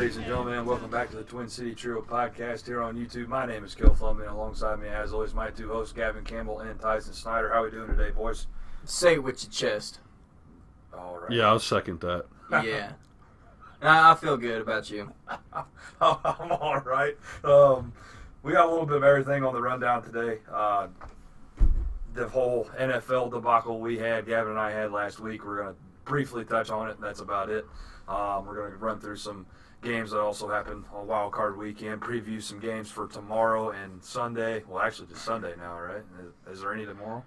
ladies and gentlemen. Welcome back to the Twin City Trio podcast here on YouTube. My name is Cale Fleming. Alongside me, as always, my two hosts, Gavin Campbell and Tyson Snyder. How are we doing today, boys? Say it with your chest. All right. Yeah, I'll second that. Yeah. I feel good about you. I'm all right. We got a little bit of everything on the rundown today. The whole NFL debacle we had, Gavin and I had last week, we're going to briefly touch on it. That's about it. We're going to run through some games that also happened on Wild Card Weekend, preview some games for tomorrow and Sunday. Well, actually just Sunday now, right? Is there any tomorrow?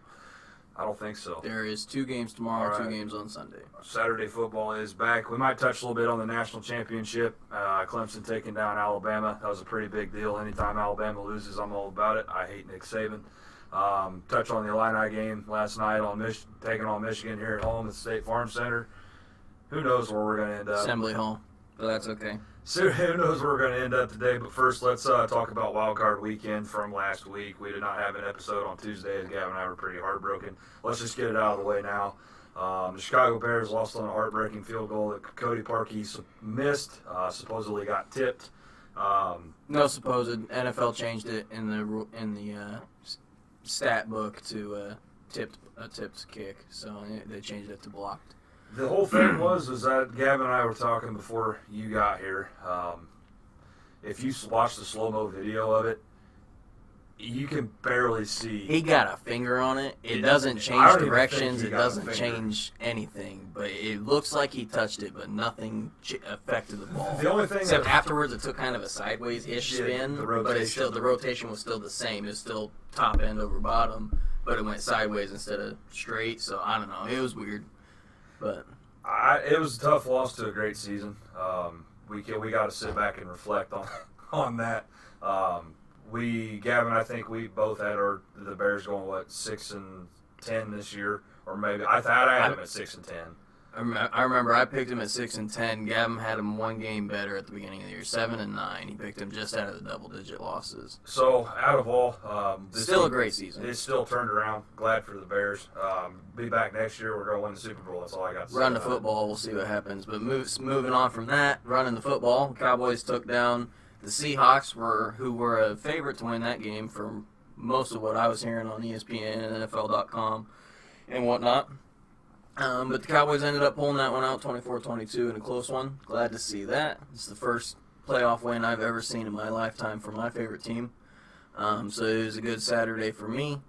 I don't think so. There is 2 games tomorrow, right. 2 games on Sunday. Saturday football is back. We might touch a little bit on the national championship. Clemson taking down Alabama. That was a pretty big deal. Anytime Alabama loses, I'm all about it. I hate Nick Saban. Touch on the Illini game last night on taking on Michigan here at home at the State Farm Center. Who knows where we're going to end up. Assembly Hall, but that's okay. So who knows where we're going to end up today. But first, let's talk about Wild Card Weekend from last week. We did not have an episode on Tuesday, as Gavin and I were pretty heartbroken. Let's just get it out of the way now. The Chicago Bears lost on a heartbreaking field goal that Cody Parkey missed, supposedly got tipped. No supposed. NFL changed it in the stat book to a tipped kick, so they changed it to blocked. The whole thing was that Gavin and I were talking before you got here. If you watch the slow-mo video of it, you can barely see. He got a finger on it. It doesn't change directions. It doesn't change anything. But it looks like he touched it, but nothing affected the ball. The only thing except afterwards, it took kind of a sideways-ish spin, but the rotation was still the same. It was still top end over bottom, but it went sideways instead of straight. So I don't know. It was weird. But it was a tough loss to a great season. We got to sit back and reflect on that. Gavin, I think we both had the Bears going 6-10 this year, or maybe I had them at 6-10. I remember I picked him at 6-10. Gavin had him 1 game better at the beginning of the year, 7-9. He picked him just out of the double-digit losses. So out of all, still a great season. It's still turned around. Glad for the Bears. Be back next year. We're going to win the Super Bowl. That's all I got to say. Run the football. We'll see what happens. But moving on from that, running the football, Cowboys took down the Seahawks, who were a favorite to win that game from most of what I was hearing on ESPN and NFL.com and whatnot. But the Cowboys ended up pulling that one out 24-22 in a close one. Glad to see that. It's the first playoff win I've ever seen in my lifetime for my favorite team. So it was a good Saturday for me.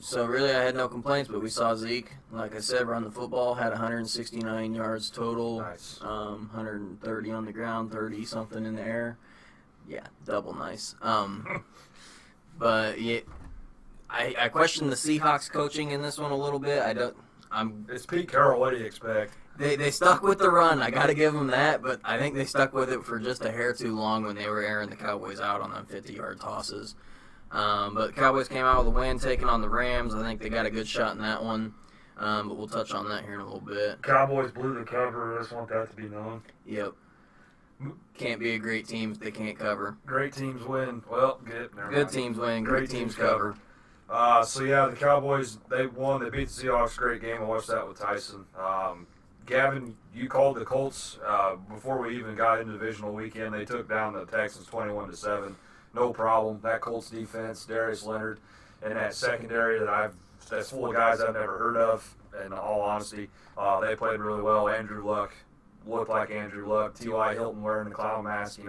So really I had no complaints, but we saw Zeke, like I said, run the football, had 169 yards total, nice. 130 on the ground, 30-something in the air. Yeah, double nice. But yeah, I question the Seahawks coaching in this one a little bit. It's Pete Carroll. What do you expect? They stuck with the run. I got to give them that, but I think they stuck with it for just a hair too long when they were airing the Cowboys out on them 50-yard tosses. But the Cowboys came out with a win, taking on the Rams. I think they got a good shot in that one. But we'll touch on that here in a little bit. Cowboys blew the cover. I just want that to be known. Yep. Can't be a great team if they can't cover. Great teams win. Well, good teams win. Great teams cover. So, yeah, the Cowboys, they won. They beat the Seahawks. Great game. I watched that with Tyson. Gavin, you called the Colts before we even got into divisional weekend. They took down the Texans 21-7. No problem. That Colts defense, Darius Leonard, and that secondary that's full of guys I've never heard of, in all honesty. They played really well. Andrew Luck looked like Andrew Luck. T.Y. Hilton wearing the clown mask,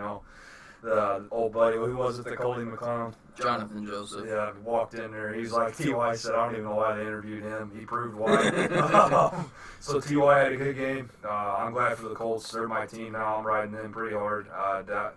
the old buddy. Who was it that called him a clown? Jonathan Joseph. Yeah, walked in there. He's like, T.Y. said, I don't even know why they interviewed him. He proved why. So T.Y. had a good game. I'm glad for the Colts. They're my team now. I'm riding them pretty hard.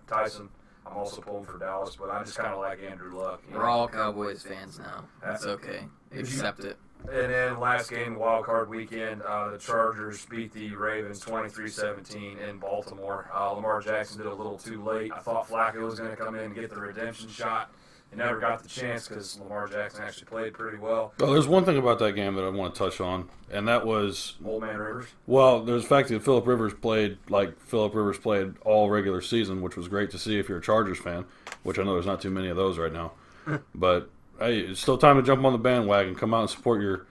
Tyson, I'm also pulling for Dallas, but I just kind of like Andrew Luck. We're all Cowboys fans now. That's okay. Accept it. And then last game, Wild Card Weekend, the Chargers beat the Ravens 23-17 in Baltimore. Lamar Jackson did a little too late. I thought Flacco was going to come in and get the redemption shot. He never got the chance because Lamar Jackson actually played pretty well. Well, there's one thing about that game that I want to touch on, and that was Old Man Rivers. Well, there's the fact that Phillip Rivers played like Phillip Rivers played all regular season, which was great to see if you're a Chargers fan, which I know there's not too many of those right now. But hey, it's still time to jump on the bandwagon, come out and support your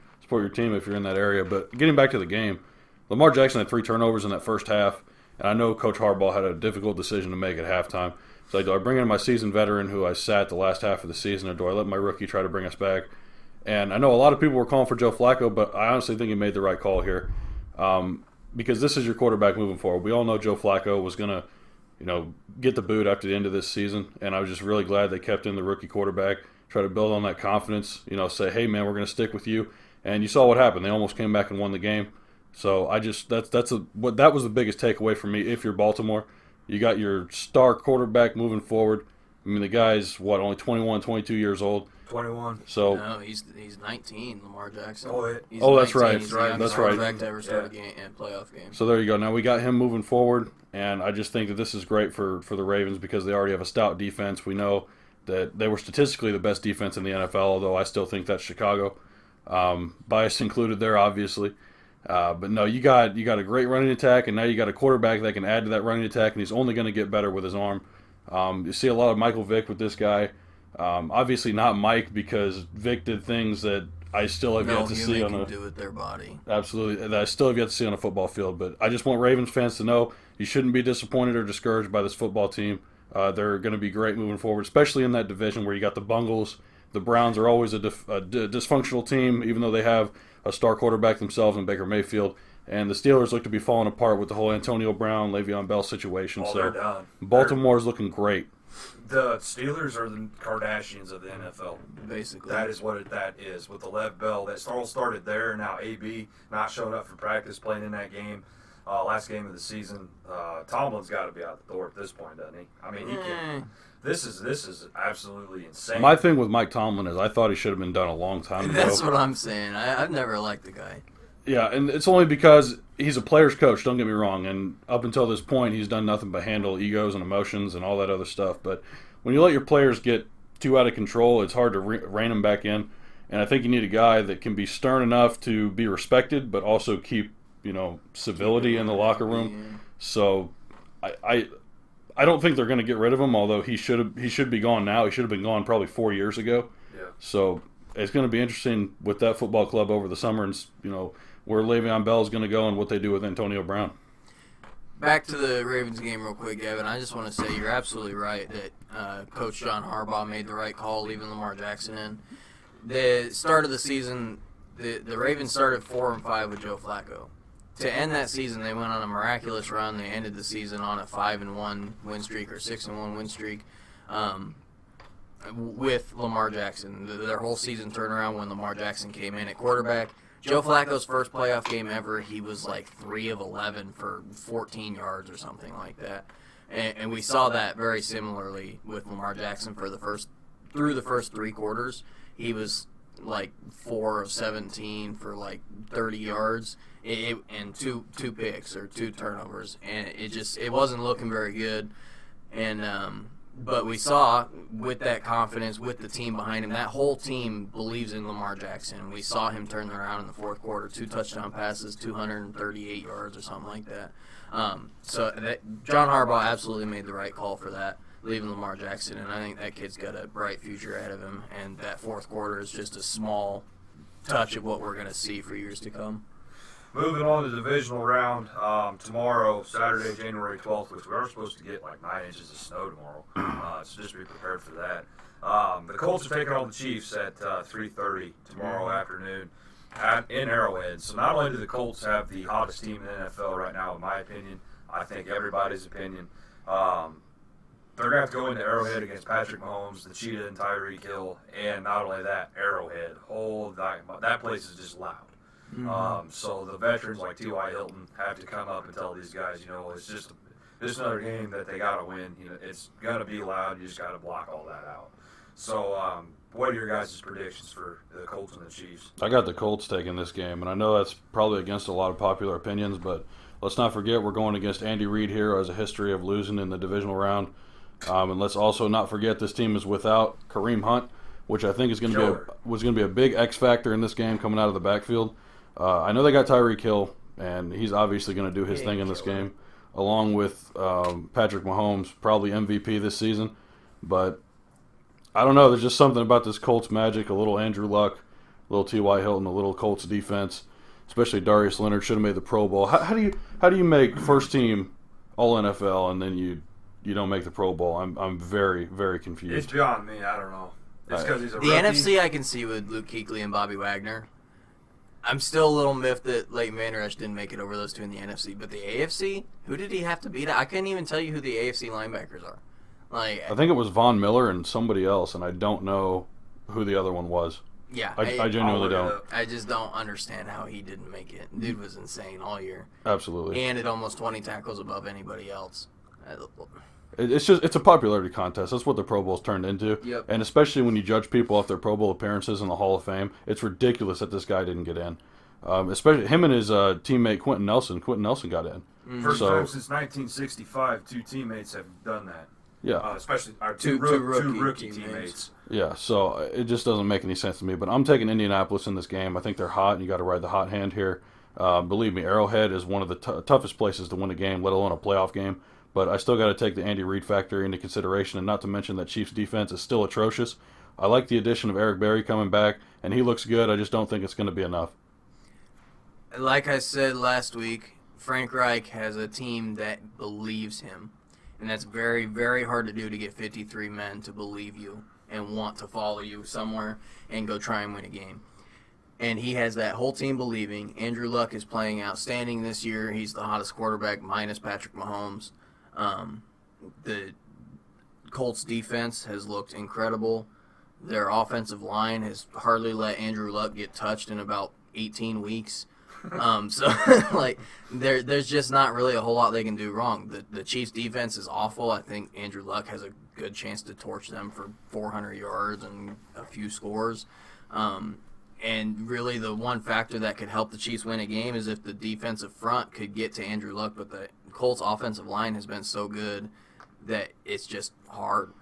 team if you're in that area. But getting back to the game, Lamar Jackson had 3 turnovers in that first half. And I know Coach Harbaugh had a difficult decision to make at halftime. So do I bring in my seasoned veteran who I sat the last half of the season, or do I let my rookie try to bring us back? And I know a lot of people were calling for Joe Flacco, but I honestly think he made the right call here. Because this is your quarterback moving forward. We all know Joe Flacco was going to, get the boot after the end of this season, and I was just really glad they kept in the rookie quarterback, try to build on that confidence, say, hey, man, we're going to stick with you. And you saw what happened. They almost came back and won the game. So that was the biggest takeaway for me. If you're Baltimore, you got your star quarterback moving forward. I mean, the guy's, only 21, 22 years old. 21. So no, he's 19, Lamar Jackson. That's right. He's That's right. Quarterback to ever start a game and playoff game. So there you go. Now we got him moving forward, and I just think that this is great for the Ravens because they already have a stout defense. We know that they were statistically the best defense in the NFL, although I still think that's Chicago. Bias included there, obviously. But no, you got a great running attack, and now you got a quarterback that can add to that running attack, and he's only going to get better with his arm. You see a lot of Michael Vick with this guy. Obviously not Mike, because Vic did things that I still have yet to see on do with their body. Absolutely, that I still have yet to see on a football field. But I just want Ravens fans to know you shouldn't be disappointed or discouraged by this football team. They're going to be great moving forward, especially in that division where you got the Bungles. The Browns are always a dysfunctional team, even though they have a star quarterback themselves in Baker Mayfield. And the Steelers look to be falling apart with the whole Antonio Brown, Le'Veon Bell situation. They're done. Baltimore's looking great. The Steelers are the Kardashians of the NFL. Basically. That is what that is. With the Lev Bell, that all started there. Now AB not showing up for practice, playing in that game, last game of the season. Tomlin's got to be out the door at this point, doesn't he? I mean, he can. This is absolutely insane. My thing with Mike Tomlin is I thought he should have been done a long time ago. That's what I'm saying. I've never liked the guy. Yeah, and it's only because he's a player's coach, don't get me wrong, and up until this point he's done nothing but handle egos and emotions and all that other stuff. But when you let your players get too out of control, it's hard to rein them back in. And I think you need a guy that can be stern enough to be respected, but also keep, civility in the locker room. Yeah. So I don't think they're going to get rid of him, although he should be gone now. He should have been gone probably 4 years ago. Yeah. So it's going to be interesting with that football club over the summer, and where Le'Veon Bell is going to go and what they do with Antonio Brown. Back to the Ravens game real quick, Gavin. I just want to say you're absolutely right that Coach John Harbaugh made the right call leaving Lamar Jackson in. The start of the season, the Ravens started 4-5 with Joe Flacco. To end that season, they went on a miraculous run. They ended the season on a 5-1 win streak or 6-1 win streak with Lamar Jackson. Their whole season turnaround when Lamar Jackson came in at quarterback. Joe Flacco's first playoff game ever, he was like 3 of 11 for 14 yards or something like that. And we saw that very similarly with Lamar Jackson through the first 3 quarters. He was like 4 of 17 for like 30 yards and two picks or 2 turnovers. And it wasn't looking very good. And but we saw with that confidence, with the team behind him, that whole team believes in Lamar Jackson. We saw him turn around in the fourth quarter, 2 touchdown passes, 238 yards or something like that. John Harbaugh absolutely made the right call for that, leaving Lamar Jackson, and I think that kid's got a bright future ahead of him, and that fourth quarter is just a small touch of what we're going to see for years to come. Moving on to the divisional round, tomorrow, Saturday, January 12th, which we are supposed to get like 9 inches of snow tomorrow, so just be prepared for that. The Colts are taking on the Chiefs at 3:30 tomorrow afternoon in Arrowhead. So not only do the Colts have the hottest team in the NFL right now, in my opinion, I think everybody's opinion, they're going to have to go into Arrowhead against Patrick Mahomes, the Cheetah, and Tyreek Hill, and not only that, Arrowhead. That place is just loud. Mm-hmm. So the veterans like T.Y. Hilton have to come up and tell these guys, it's just another game that they got to win. It's going to be loud. You just got to block all that out. So what are your guys' predictions for the Colts and the Chiefs? I got the Colts taking this game, and I know that's probably against a lot of popular opinions, but let's not forget we're going against Andy Reid here, who has a history of losing in the divisional round. And let's also not forget this team is without Kareem Hunt, which I think is going to be a big X factor in this game coming out of the backfield. I know they got Tyreek Hill, and he's obviously going to do his thing in this game, along with Patrick Mahomes, probably MVP this season. But I don't know. There's just something about this Colts magic, a little Andrew Luck, a little T.Y. Hilton, a little Colts defense, especially Darius Leonard should have made the Pro Bowl. How do you make first team all NFL, and then you don't make the Pro Bowl. I'm very, very It's confused. beyond me. I don't know. It's because he's a The rookie. NFC I can see with Luke Kuechly and Bobby Wagner. I'm still a little miffed that Leighton Vander Esch didn't make it over those two in the NFC. But the AFC, who did he have to beat? I couldn't even tell you who the AFC linebackers are. I think it was Von Miller and somebody else, and I don't know who the other one was. Yeah, I genuinely don't. I just don't understand how he didn't make it. Dude was insane all year. Absolutely. And at almost 20 tackles above anybody else. It's a popularity contest. That's what the Pro Bowl's turned into. Yep. And especially when you judge people off their Pro Bowl appearances in the Hall of Fame, it's ridiculous that this guy didn't get in. Especially him and his teammate Quentin Nelson. Quentin Nelson got in. First time since 1965, two teammates have done that. Yeah. Especially our Two two rookie rookie teammates. teammates. Yeah, so it just doesn't make any sense to me. But I'm taking Indianapolis in this game. I think they're hot, and you got to ride the hot hand here. Believe me, Arrowhead is one of the toughest places to win a game, let alone a playoff game. But I still got to take the Andy Reid factor into consideration, and not to mention that Chiefs defense is still atrocious. I like the addition of Eric Berry coming back, and he looks good. I just don't think it's going to be enough. Like I said last week, Frank Reich has a team that believes him. And that's very, very hard to do, to get 53 men to believe you and want to follow you somewhere and go try and win a game. And he has that whole team believing. Andrew Luck is playing outstanding this year. He's the hottest quarterback minus Patrick Mahomes. The Colts defense has looked incredible. Their offensive line has hardly let Andrew Luck get touched in about 18 weeks. So like there's just not really a whole lot they can do wrong. The Chiefs defense is awful. I think Andrew Luck has a good chance to torch them for 400 yards and a few scores. And really the one factor that could help the Chiefs win a game is if the defensive front could get to Andrew Luck, but the Colts offensive line has been so good that it's just hard.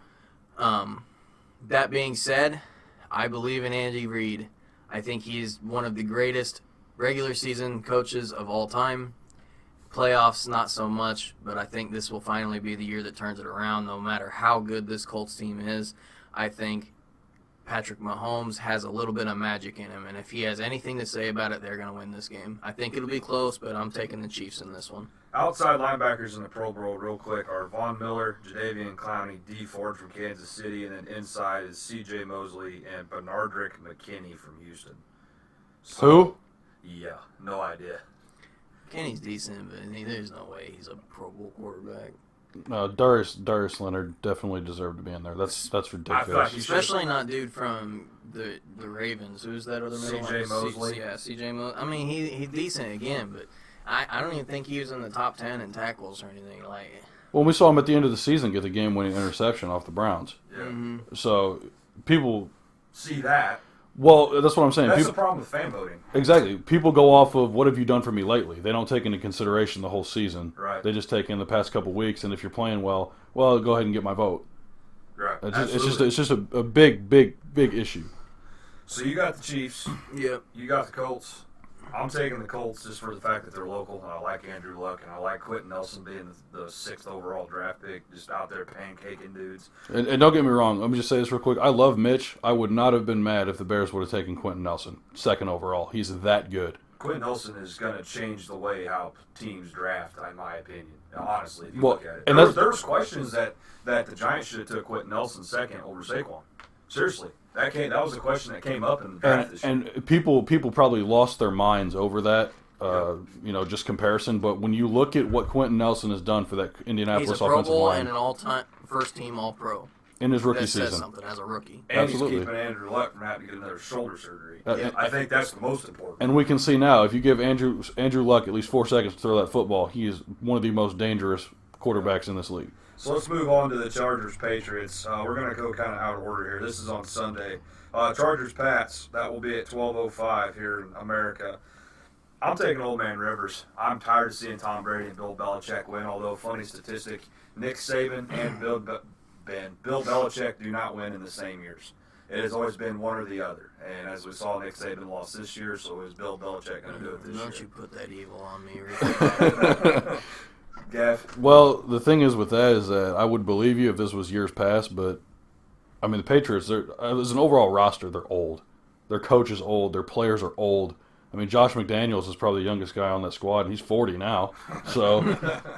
That being said, I believe in Andy Reid. I think he's one of the greatest regular season coaches of all time. Playoffs, not so much, but I think this will finally be the year that turns it around. No matter how good this Colts team is, I think Patrick Mahomes has a little bit of magic in him, and if he has anything to say about it, they're going to win this game. I think it'll be close, but I'm taking the Chiefs in this one. Outside linebackers in the Pro Bowl, real quick, are Von Miller, Jadeveon Clowney, D. Ford from Kansas City, and then inside is C.J. Mosley and Bernardrick McKinney from Houston. Who? Yeah, no idea. Kenny's decent, but there's no way he's a Pro Bowl quarterback. Darius Leonard definitely deserved to be in there. That's I feel ridiculous. like he Especially not dude from the Ravens. Who's that other middle C.J. one? Mosley. C.J. Mosley. I mean, he's decent again, but I don't even think he was in the top 10 in tackles or anything like it. Well, we saw him at the end of the season get the game-winning interception off the Browns. Yeah. Mm-hmm. So people, See that. well, that's what I'm saying. That's People, the problem with fan voting. exactly. People go off of what have you done for me lately. They don't take into consideration the whole season. Right. They just take in the past couple weeks, and if you're playing well, go ahead and get my vote. Right. It's just a big issue. So you got the Chiefs. Yep. You got the Colts. I'm taking the Colts just for the fact that they're local, and I like Andrew Luck, and I like Quentin Nelson being the 6th overall draft pick, just out there pancaking dudes. And don't get me wrong. Let me just say this real quick. I love Mitch. I would not have been mad if the Bears would have taken Quentin Nelson 2nd overall. He's that good. Quentin Nelson is going to change the way how teams draft, in my opinion. Now, honestly, if you Well, look at it. and There was questions that the Giants should have took Quentin Nelson 2nd over Saquon. Seriously. That was a question that came up in the draft this year. And people probably lost their minds over that. Just comparison. But when you look at what Quentin Nelson has done for that Indianapolis He's a Pro offensive Bowl line and an all-time first-team All-Pro. in his rookie That says season, something as a rookie. And Absolutely. he's keeping Andrew Luck from having to get another shoulder surgery. Yeah. I think that's the most important. and we can see now if you give Andrew Luck at least 4 seconds to throw that football, he is one of the most dangerous quarterbacks in this league. So let's move on to the Chargers-Patriots. We're going to go kind of out of order here. This is on Sunday. Chargers-Pats, that will be at 12:05 here in America. I'm taking Old Man Rivers. I'm tired of seeing Tom Brady and Bill Belichick win, although funny statistic, Nick Saban and Bill Belichick do not win in the same years. It has always been one or the other. And as we saw, Nick Saban lost this year, so is Bill Belichick going to do it this Don't year? you put that evil on me, Rick. Gav? Well, the thing is with that is that I would believe you if this was years past, but I mean the Patriots, as an overall roster, they're old. Their coach is old. Their players are old. I mean, Josh McDaniels is probably the youngest guy on that squad, and he's 40 now. So,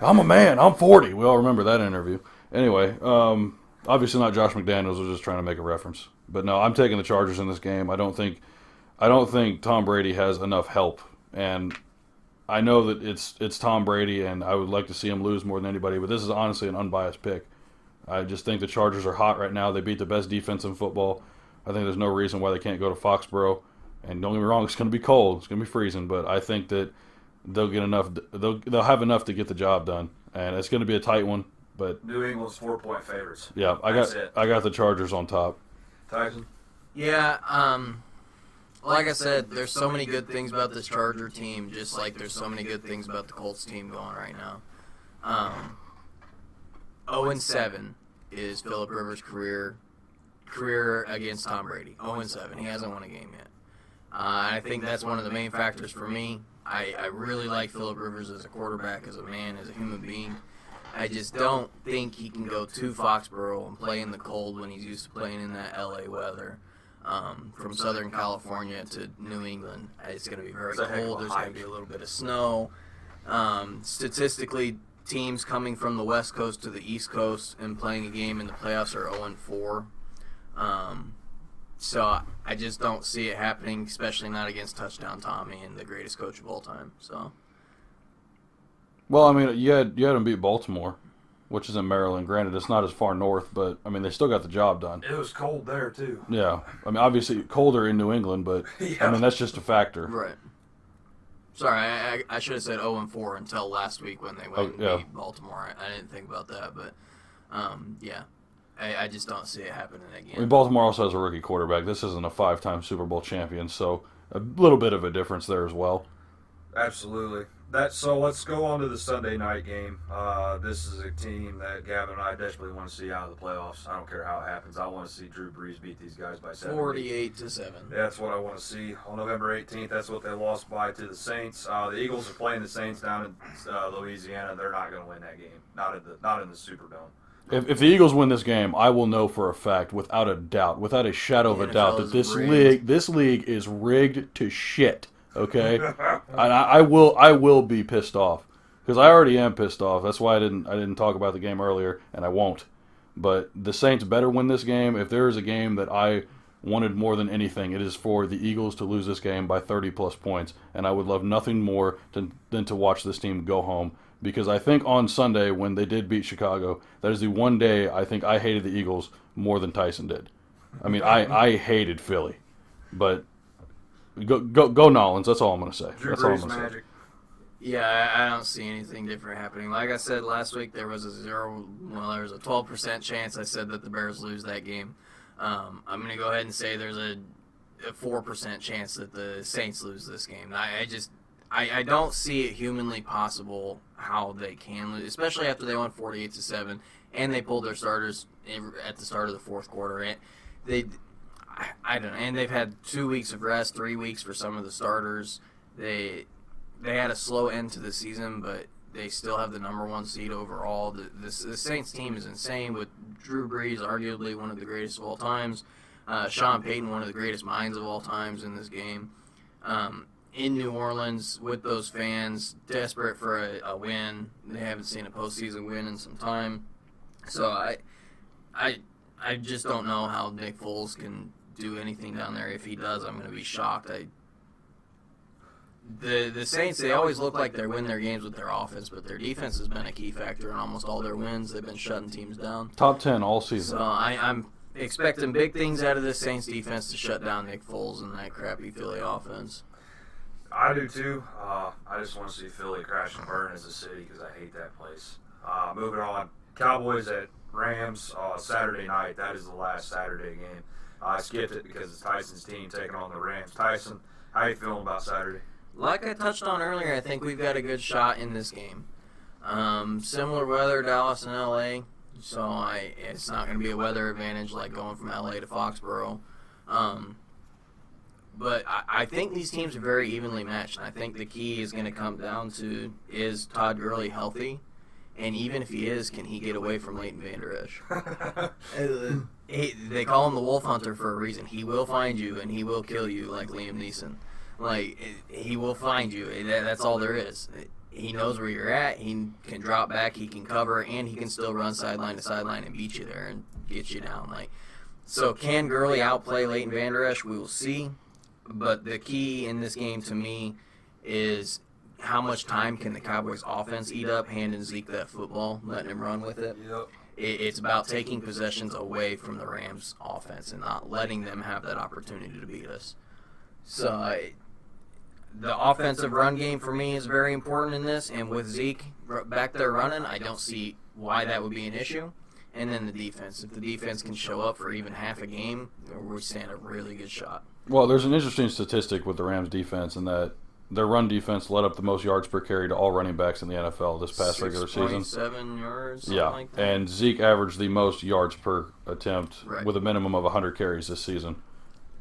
I'm a man. I'm 40. We all remember that interview. Anyway, obviously not Josh McDaniels. I was just trying to make a reference. But no, I'm taking the Chargers in this game. I don't think Tom Brady has enough help, and I know that it's Tom Brady, and I would like to see him lose more than anybody. But this is honestly an unbiased pick. I just think the Chargers are hot right now. They beat the best defense in football. I think there's no reason why they can't go to Foxborough. And don't get me wrong, it's going to be cold. It's going to be freezing, but I think that they'll get enough. They'll have enough to get the job done, and it's going to be a tight one. But New England's 4-point favorites. Yeah, I got the Chargers on top. Tyson? Yeah, like I said, there's so many good things about this Charger team, just like there's so many good things about the Colts team going right now. 0-7 is Phillip Rivers' career against Tom Brady. 0-7. He hasn't won a game yet. I think that's one of the main factors for me. I really like Phillip Rivers as a quarterback, as a man, as a human being. I just don't think he can go to Foxborough and play in the cold when he's used to playing in that LA weather. From Southern California to New England, it's going to be very cold. There's going to be a little bit of snow. Statistically, teams coming from the West Coast to the East Coast and playing a game in the playoffs are 0-4. So I just don't see it happening, especially not against Touchdown Tommy and the greatest coach of all time. So. Well, I mean, you had them beat Baltimore, which is in Maryland. Granted, it's not as far north, but I mean, they still got the job done. It was cold there too. Yeah, I mean, obviously colder in New England, but I mean that's just a factor. Right. Sorry, I should have said 0-4 until last week when they went and beat Baltimore. I didn't think about that, but yeah. I just don't see it happening again. I mean, Baltimore also has a rookie quarterback. This isn't a 5-time Super Bowl champion, so a little bit of a difference there as well. Absolutely. So let's go on to the Sunday night game. This is a team that Gavin and I desperately want to see out of the playoffs. I don't care how it happens. I want to see Drew Brees beat these guys by 48-7. That's what I want to see. On November 18th, that's what they lost by to the Saints. The Eagles are playing the Saints down in Louisiana. They're not going to win that game. Not in the Superdome. If the Eagles win this game, I will know for a fact, without a doubt, without a shadow of a doubt, that this league is rigged to shit. Okay, and I will be pissed off because I already am pissed off. That's why I didn't talk about the game earlier, and I won't. But the Saints better win this game. If there is a game that I wanted more than anything, it is for the Eagles to lose this game by 30+ points, and I would love nothing more than to watch this team go home. Because I think on Sunday, when they did beat Chicago, that is the one day I think I hated the Eagles more than Tyson did. I mean, I hated Philly. But go Nolans, that's all I'm going to say. Drew Brees magic. Yeah, I don't see anything different happening. Like I said last week, there was a 12% chance I said that the Bears lose that game. I'm going to go ahead and say there's a 4% chance that the Saints lose this game. I don't see it humanly possible how they can lose, especially after they won 48-7 and they pulled their starters at the start of the fourth quarter. I don't know, and they've had 2 weeks of rest, 3 weeks for some of the starters. They had a slow end to the season, but they still have the number 1 seed overall. The Saints team is insane with Drew Brees, arguably one of the greatest of all times. Sean Payton, one of the greatest minds of all times in this game. In New Orleans with those fans, desperate for a win. They haven't seen a postseason win in some time. So I just don't know how Nick Foles can do anything down there. If he does, I'm going to be shocked. The Saints, they always look like they win their games with their offense, but their defense has been a key factor in almost all their wins. They've been shutting teams down. Top 10 all season. So I'm expecting big things out of this Saints defense to shut down Nick Foles and that crappy Philly offense. I do too. I just want to see Philly crash and burn as a city because I hate that place. Moving on, Cowboys at Rams Saturday night. That is the last Saturday game. I skipped it because it's Tyson's team taking on the Rams. Tyson, how you feeling about Saturday? Like I touched on earlier, I think we've got a good shot in this game. Similar weather, Dallas and LA, so it's not going to be a weather advantage like going from LA to Foxborough. But I think these teams are very evenly matched, and I think the key is going to come down to, is Todd Gurley healthy? And even if he is, can he get away from Leighton Vander Esch? They call him the Wolf Hunter for a reason. He will find you, and he will kill you like Liam Neeson. Like, he will find you. That's all there is. He knows where you're at. He can drop back. He can cover, and he can still run sideline to sideline and beat you there and get you down. Like, so can Gurley outplay Leighton Vander Esch? We will see. But the key in this game to me is how much time can the Cowboys offense eat up, handing Zeke that football, letting him run with it. Yep. It's about taking possessions away from the Rams offense and not letting them have that opportunity to beat us. So the offensive run game for me is very important in this, and with Zeke back there running, I don't see why that would be an issue. And then the defense. If the defense can show up for even half a game, we stand a really good shot. Well, there's an interesting statistic with the Rams defense in that their run defense led up the most yards per carry to all running backs in the NFL this past regular season. 6.7 yards, yeah, like that. And Zeke averaged the most yards per attempt Right. with a minimum of 100 carries this season.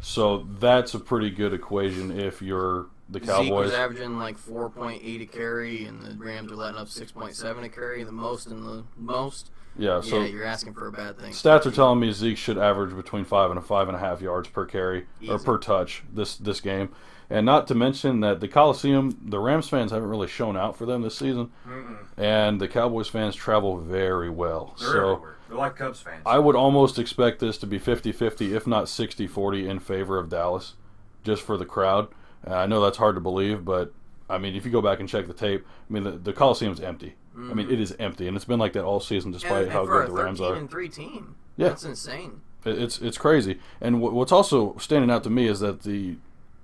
So that's a pretty good equation if you're the Cowboys. Zeke was averaging like 4.8 a carry, and the Rams are letting up 6.7 a carry, the most and the most. Yeah, so you're asking for a bad thing. Stats are telling me Zeke should average between 5 and 5.5 yards per carry or Easy. per touch this game. And not to mention that the Coliseum, the Rams fans haven't really shown out for them this season. And the Cowboys fans travel very well. They're everywhere. They're like Cubs fans. I would almost expect this to be 50-50, if not 60-40 in favor of Dallas, just for the crowd. I know that's hard to believe, but, I mean, if you go back and check the tape, I mean, the Coliseum's empty. I mean, it is empty, and it's been like that all season despite how good the Rams are. And 13-3 team. Yeah. That's insane. It's crazy. And what's also standing out to me is that the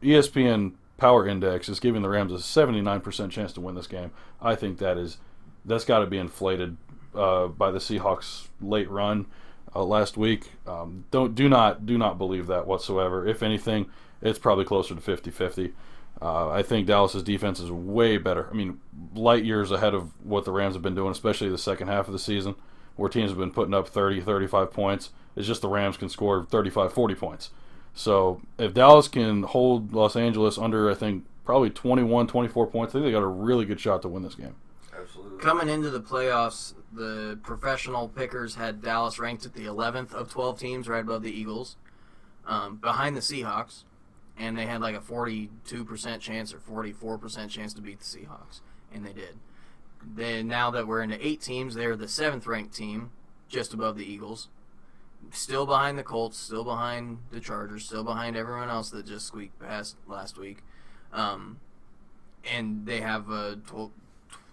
ESPN Power Index is giving the Rams a 79% chance to win this game. I think that's got to be inflated by the Seahawks' late run last week. Do not believe that whatsoever. If anything, it's probably closer to 50-50. I think Dallas's defense is way better. I mean, light years ahead of what the Rams have been doing, especially the second half of the season, where teams have been putting up 30, 35 points. It's just the Rams can score 35, 40 points. So if Dallas can hold Los Angeles under, I think, probably 21, 24 points, I think they got a really good shot to win this game. Absolutely. Coming into the playoffs, the professional pickers had Dallas ranked at the 11th of 12 teams, right above the Eagles, behind the Seahawks. And they had like a 42% chance or 44% chance to beat the Seahawks. And they did. Then now that we're into 8 teams, they're the 7th ranked team, just above the Eagles. Still behind the Colts, still behind the Chargers, still behind everyone else that just squeaked past last week. And they have a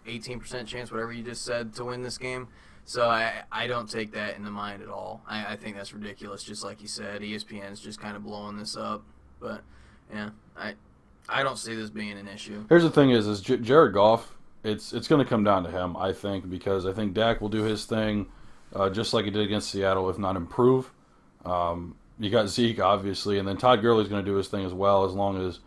18% chance, whatever you just said, to win this game. So I don't take that into mind at all. I think that's ridiculous, just like you said. ESPN's just kind of blowing this up. But, yeah, I don't see this being an issue. Here's the thing is Jared Goff, it's going to come down to him, I think, because I think Dak will do his thing just like he did against Seattle, if not improve. You got Zeke, obviously, and then Todd Gurley's going to do his thing as well as long as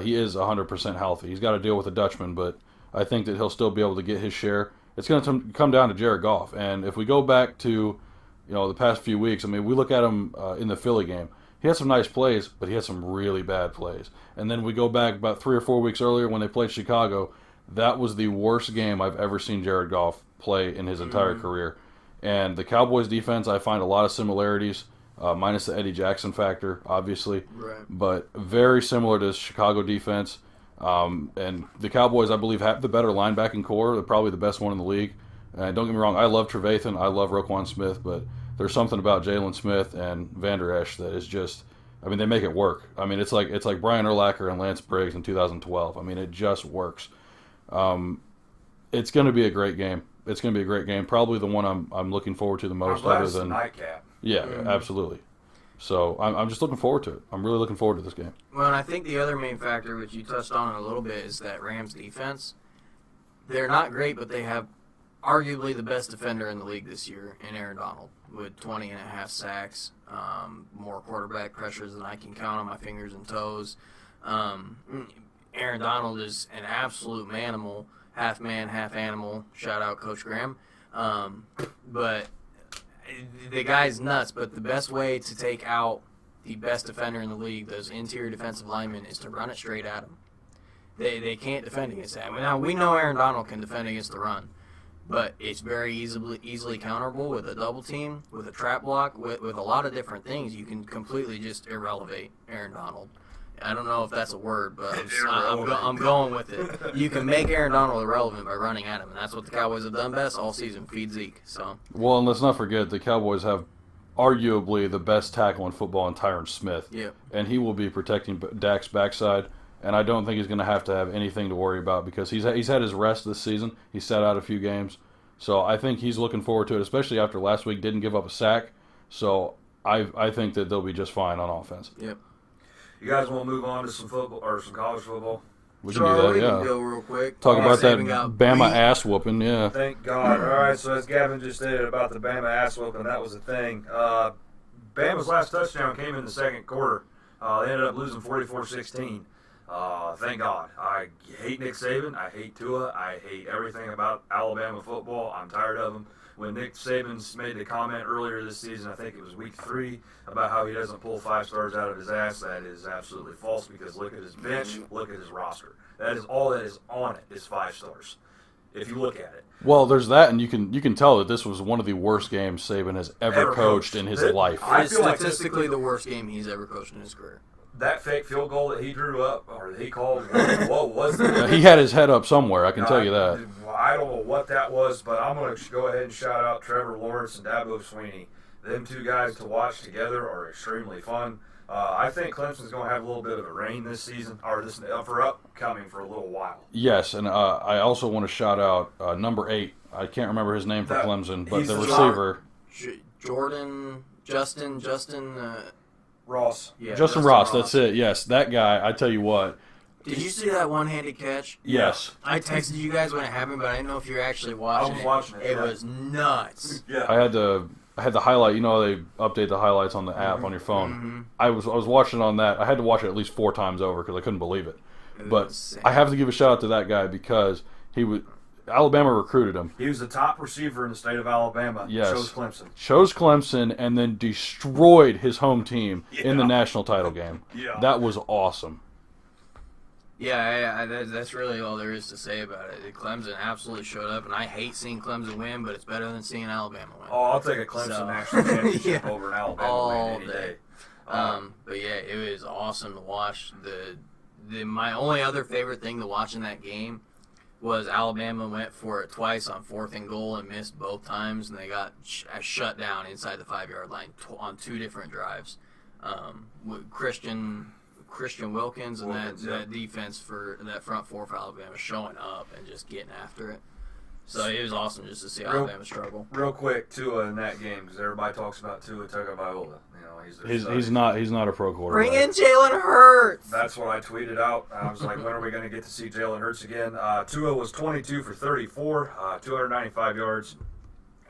he is 100% healthy. He's got to deal with a Dutchman, but I think that he'll still be able to get his share. It's going to come down to Jared Goff. And if we go back to the past few weeks, I mean, we look at him in the Philly game. He had some nice plays, but he had some really bad plays. And then we go back about 3 or 4 weeks earlier when they played Chicago. That was the worst game I've ever seen Jared Goff play in his entire career. And the Cowboys defense, I find a lot of similarities, minus the Eddie Jackson factor, obviously. Right. But very similar to Chicago defense. And the Cowboys, I believe, have the better linebacking core. They're probably the best one in the league. And don't get me wrong, I love Trevathan. I love Roquan Smith, but there's something about Jalen Smith and Vander Esch that is just, I mean, they make it work. I mean, it's like Brian Urlacher and Lance Briggs in 2012. I mean, it just works. It's going to be a great game. It's going to be a great game. Probably the one I'm looking forward to the most. Other than nightcap. Yeah, absolutely. So I'm just looking forward to it. I'm really looking forward to this game. Well, and I think the other main factor, which you touched on a little bit, is that Rams defense. They're not great, but they have arguably the best defender in the league this year in Aaron Donald, with 20.5 sacks, more quarterback pressures than I can count on my fingers and toes. Aaron Donald is an absolute manimal, half man, half animal. Shout out Coach Graham. But the guy's nuts, but the best way to take out the best defender in the league, those interior defensive linemen, is to run it straight at him. They can't defend against that. Now, we know Aaron Donald can defend against the run, but it's very easily counterable with a double team, with a trap block, with a lot of different things. You can completely just irrelevate Aaron Donald. I don't know if that's a word, but I'm going with it. You can make Aaron Donald irrelevant by running at him, and that's what the Cowboys have done best all season, feed Zeke. So. Well, and let's not forget, the Cowboys have arguably the best tackle in football in Tyron Smith. Yep. And he will be protecting Dak's backside, and I don't think he's going to have anything to worry about because he's had his rest this season. He sat out a few games. So I think he's looking forward to it, especially after last week didn't give up a sack. So I think that they'll be just fine on offense. Yep. You guys want to move on to some football or some college football? We can do that, we yeah. can go real quick. Talk about that Saban Bama ass whooping, yeah. Thank God. All right, so as Gavin just stated about the Bama ass whooping, that was a thing. Bama's last touchdown came in the second quarter. They ended up losing 44-16. Thank God. I hate Nick Saban. I hate Tua. I hate everything about Alabama football. I'm tired of them. When Nick Saban's made the comment earlier this season, I think it was week 3, about how he doesn't pull 5 stars out of his ass, that is absolutely false because look at his bench, look at his roster. That is all that is on it is 5 stars, if you look at it. Well, there's that, and you can tell that this was one of the worst games Saban has ever coached in his life. I It's feel like statistically the worst game he's ever coached in his career. that fake field goal that he drew up, or that he called, what was it? He had his head up somewhere, I can tell you that. I don't know what that was, but I'm going to go ahead and shout out Trevor Lawrence and Dabo Sweeney. Them two guys to watch together are extremely fun. I think Clemson's going to have a little bit of a reign this season, or this upcoming for a little while. Yes, and I also want to shout out number 8. I can't remember his name for Clemson, but the he's receiver. Justin Ross. Yeah, Justin Ross, that's it. Yes, that guy, I tell you what. Did you see that one-handed catch? Yes. I texted you guys when it happened, but I didn't know if you were actually watching it. I was watching it. It was nuts. Yeah. I had the highlight. You know, they update the highlights on the app on your phone. Mm-hmm. I was watching it on that. I had to watch it at least 4 times over because I couldn't believe it. But insane. I have to give a shout out to that guy because Alabama recruited him. He was the top receiver in the state of Alabama. Yes. Chose Clemson. Clemson and then destroyed his home team in the national title game. Yeah. That was awesome. Yeah, that's really all there is to say about it. Clemson absolutely showed up, and I hate seeing Clemson win, but it's better than seeing Alabama win. Oh, I'll take a Clemson national championship over an Alabama all win any day. But yeah, it was awesome to watch. My only other favorite thing to watch in that game was Alabama went for it twice on 4th and goal and missed both times, and they got shut down inside the 5-yard line on 2 different drives. With Christian Wilkins and that defense for that front 4 for Alabama showing up and just getting after it. So it was awesome just to see Alabama struggle. Real quick, Tua in that game, because everybody talks about Tua Tagovailoa. You know, He's not a pro quarterback. Bring in Jalen Hurts. That's what I tweeted out. I was like, when are we going to get to see Jalen Hurts again? Tua was 22 for 34, 295 yards,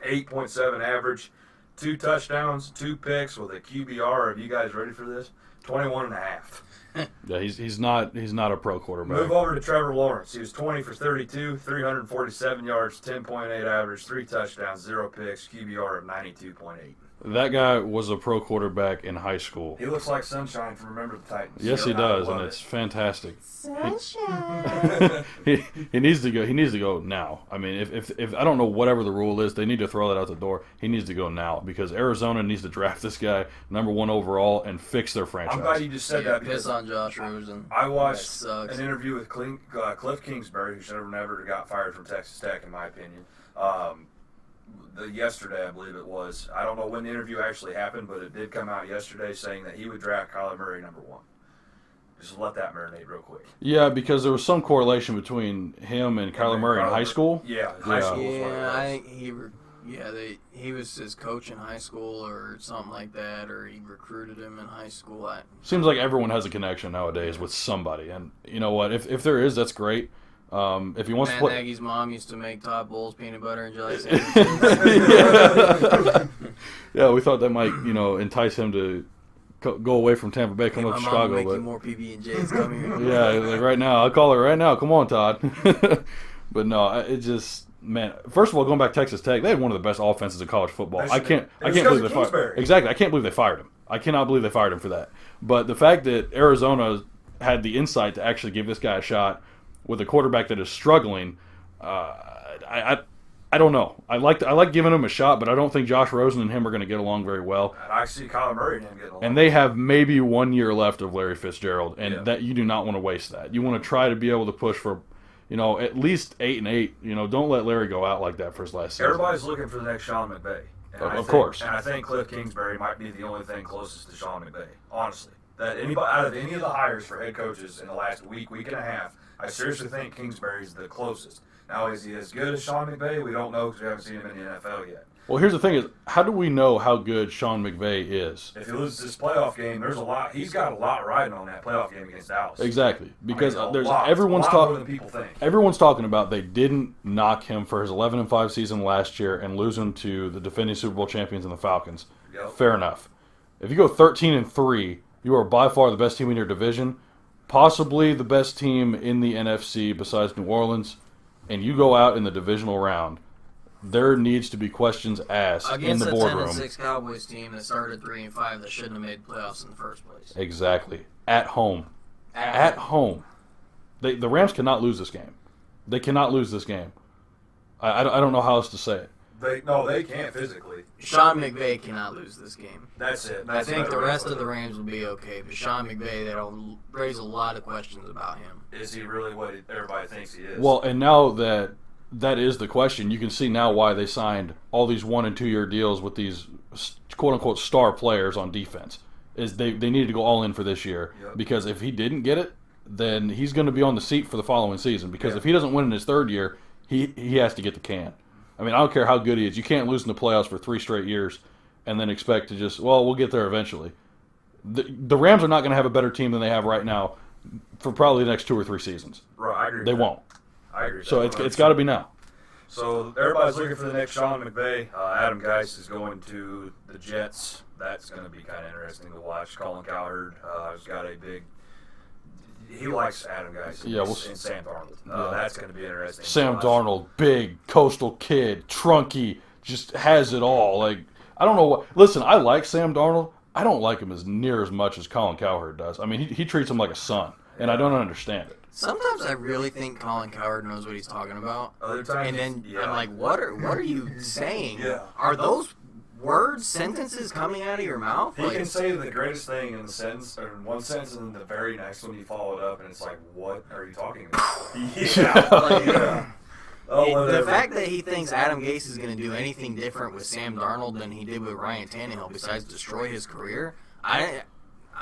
8.7 average, 2 touchdowns, 2 picks with a QBR. Are you guys ready for this? 21.5. Yeah, he's not a pro quarterback. Move over to Trevor Lawrence. He was 20 for 32, 347 yards, 10.8 average, 3 touchdowns, 0 picks, QBR of 92.8. That guy was a pro quarterback in high school. He looks like Sunshine from Remember the Titans. Yes, he does, and it's fantastic. Sunshine. he needs to go. He needs to go now. I mean, if I don't know whatever the rule is, they need to throw that out the door. He needs to go now because Arizona needs to draft this guy number 1 overall and fix their franchise. I'm glad you just said that because piss on Josh Rosen. I watched an interview with Cliff Kingsbury, who should have never got fired from Texas Tech, in my opinion. Yesterday, I believe it was. I don't know when the interview actually happened, but it did come out yesterday saying that he would draft Kyler Murray number 1. Just let that marinate real quick. Yeah, because there was some correlation between him and Kyler Murray in high school. Yeah, high school. Yeah, I think he was his coach in high school or something like that, or he recruited him in high school. Seems like everyone has a connection nowadays with somebody, and you know what? If there is, that's great. If he wants to play, Nagy's mom used to make Todd Bowles peanut butter and jelly sandwiches. Yeah, we thought that might entice him to go away from Tampa Bay, come up to Chicago. Make you more PB&Js. Come here. Yeah, like right now. I'll call her right now. Come on, Todd. But no, it just, man. First of all, going back to Texas Tech, they had one of the best offenses in college football. I can't believe they fired. Exactly, I can't believe they fired him. I cannot believe they fired him for that. But the fact that Arizona had the insight to actually give this guy a shot with a quarterback that is struggling, I I don't know. I like giving him a shot, but I don't think Josh Rosen and him are going to get along very well. And I see Kyler Murray and him getting along. And they have maybe 1 year left of Larry Fitzgerald, and that you do not want to waste that. You want to try to be able to push for, at least 8-8. Don't let Larry go out like that for his last season. Everybody's looking for the next Sean McVay. Of course. And I think Cliff Kingsbury might be the only thing closest to Sean McVay, honestly. That anybody out of any of the hires for head coaches in the last week and a half, I seriously think Kingsbury's the closest. Now, is he as good as Sean McVay? We don't know because we haven't seen him in the NFL yet. Well, here's the thing: is how do we know how good Sean McVay is? If he loses this playoff game, there's a lot. He's got a lot riding on that playoff game against Dallas. Exactly, because everyone's talking. More than people think. Everyone's talking about they didn't knock him for his 11-5 season last year and lose him to the defending Super Bowl champions and the Falcons. Yep. Fair enough. If you go 13-3, you are by far the best team in your division, possibly the best team in the NFC besides New Orleans. And you go out in the divisional round, there needs to be questions asked in the boardroom. Against a 10-6 Cowboys team that started 3-5 that shouldn't have made playoffs in the first place. Exactly. At home. At home. The Rams cannot lose this game. They cannot lose this game. I don't know how else to say it. They can't physically. Sean McVay cannot lose this game. That's it. I think the rest of the Rams will be okay, but Sean McVay, that'll raise a lot of questions about him. Is he really what everybody thinks he is? Well, and now that is the question, you can see now why they signed all these 1- and 2-year deals with these quote-unquote star players on defense. Is they needed to go all in for this year. Yep. Because if he didn't get it, then he's going to be on the seat for the following season. Because if he doesn't win in his third year, he has to get the can. I mean, I don't care how good he is. You can't lose in the playoffs for 3 straight years and then expect to just, we'll get there eventually. The Rams are not going to have a better team than they have right now for probably the next 2 or 3 seasons. Right, I agree. They won't. I agree. So it's got to be now. So everybody's looking for the next Sean McVay. Adam Geis is going to the Jets. That's going to be kind of interesting to watch. Colin Cowherd has got a big. He likes Adam Geis and Sam Darnold. That's going to be interesting. Sam Darnold, big coastal kid, trunky, just has it all. Like, I don't know what. Listen, I like Sam Darnold. I don't like him as near as much as Colin Cowherd does. I mean, he treats him like a son, and I don't understand it. Sometimes I really think Colin Cowherd knows what he's talking about. Other times, and then I'm like, what are you saying? Yeah. Are those words, sentences coming out of your mouth? He can say the greatest thing in the sentence, or in one sentence, and then the very next one you follow it up, and it's like, what are you talking about? The fact that he thinks Adam Gase is going to do anything different with Sam Darnold than he did with Ryan Tannehill besides destroy his career, I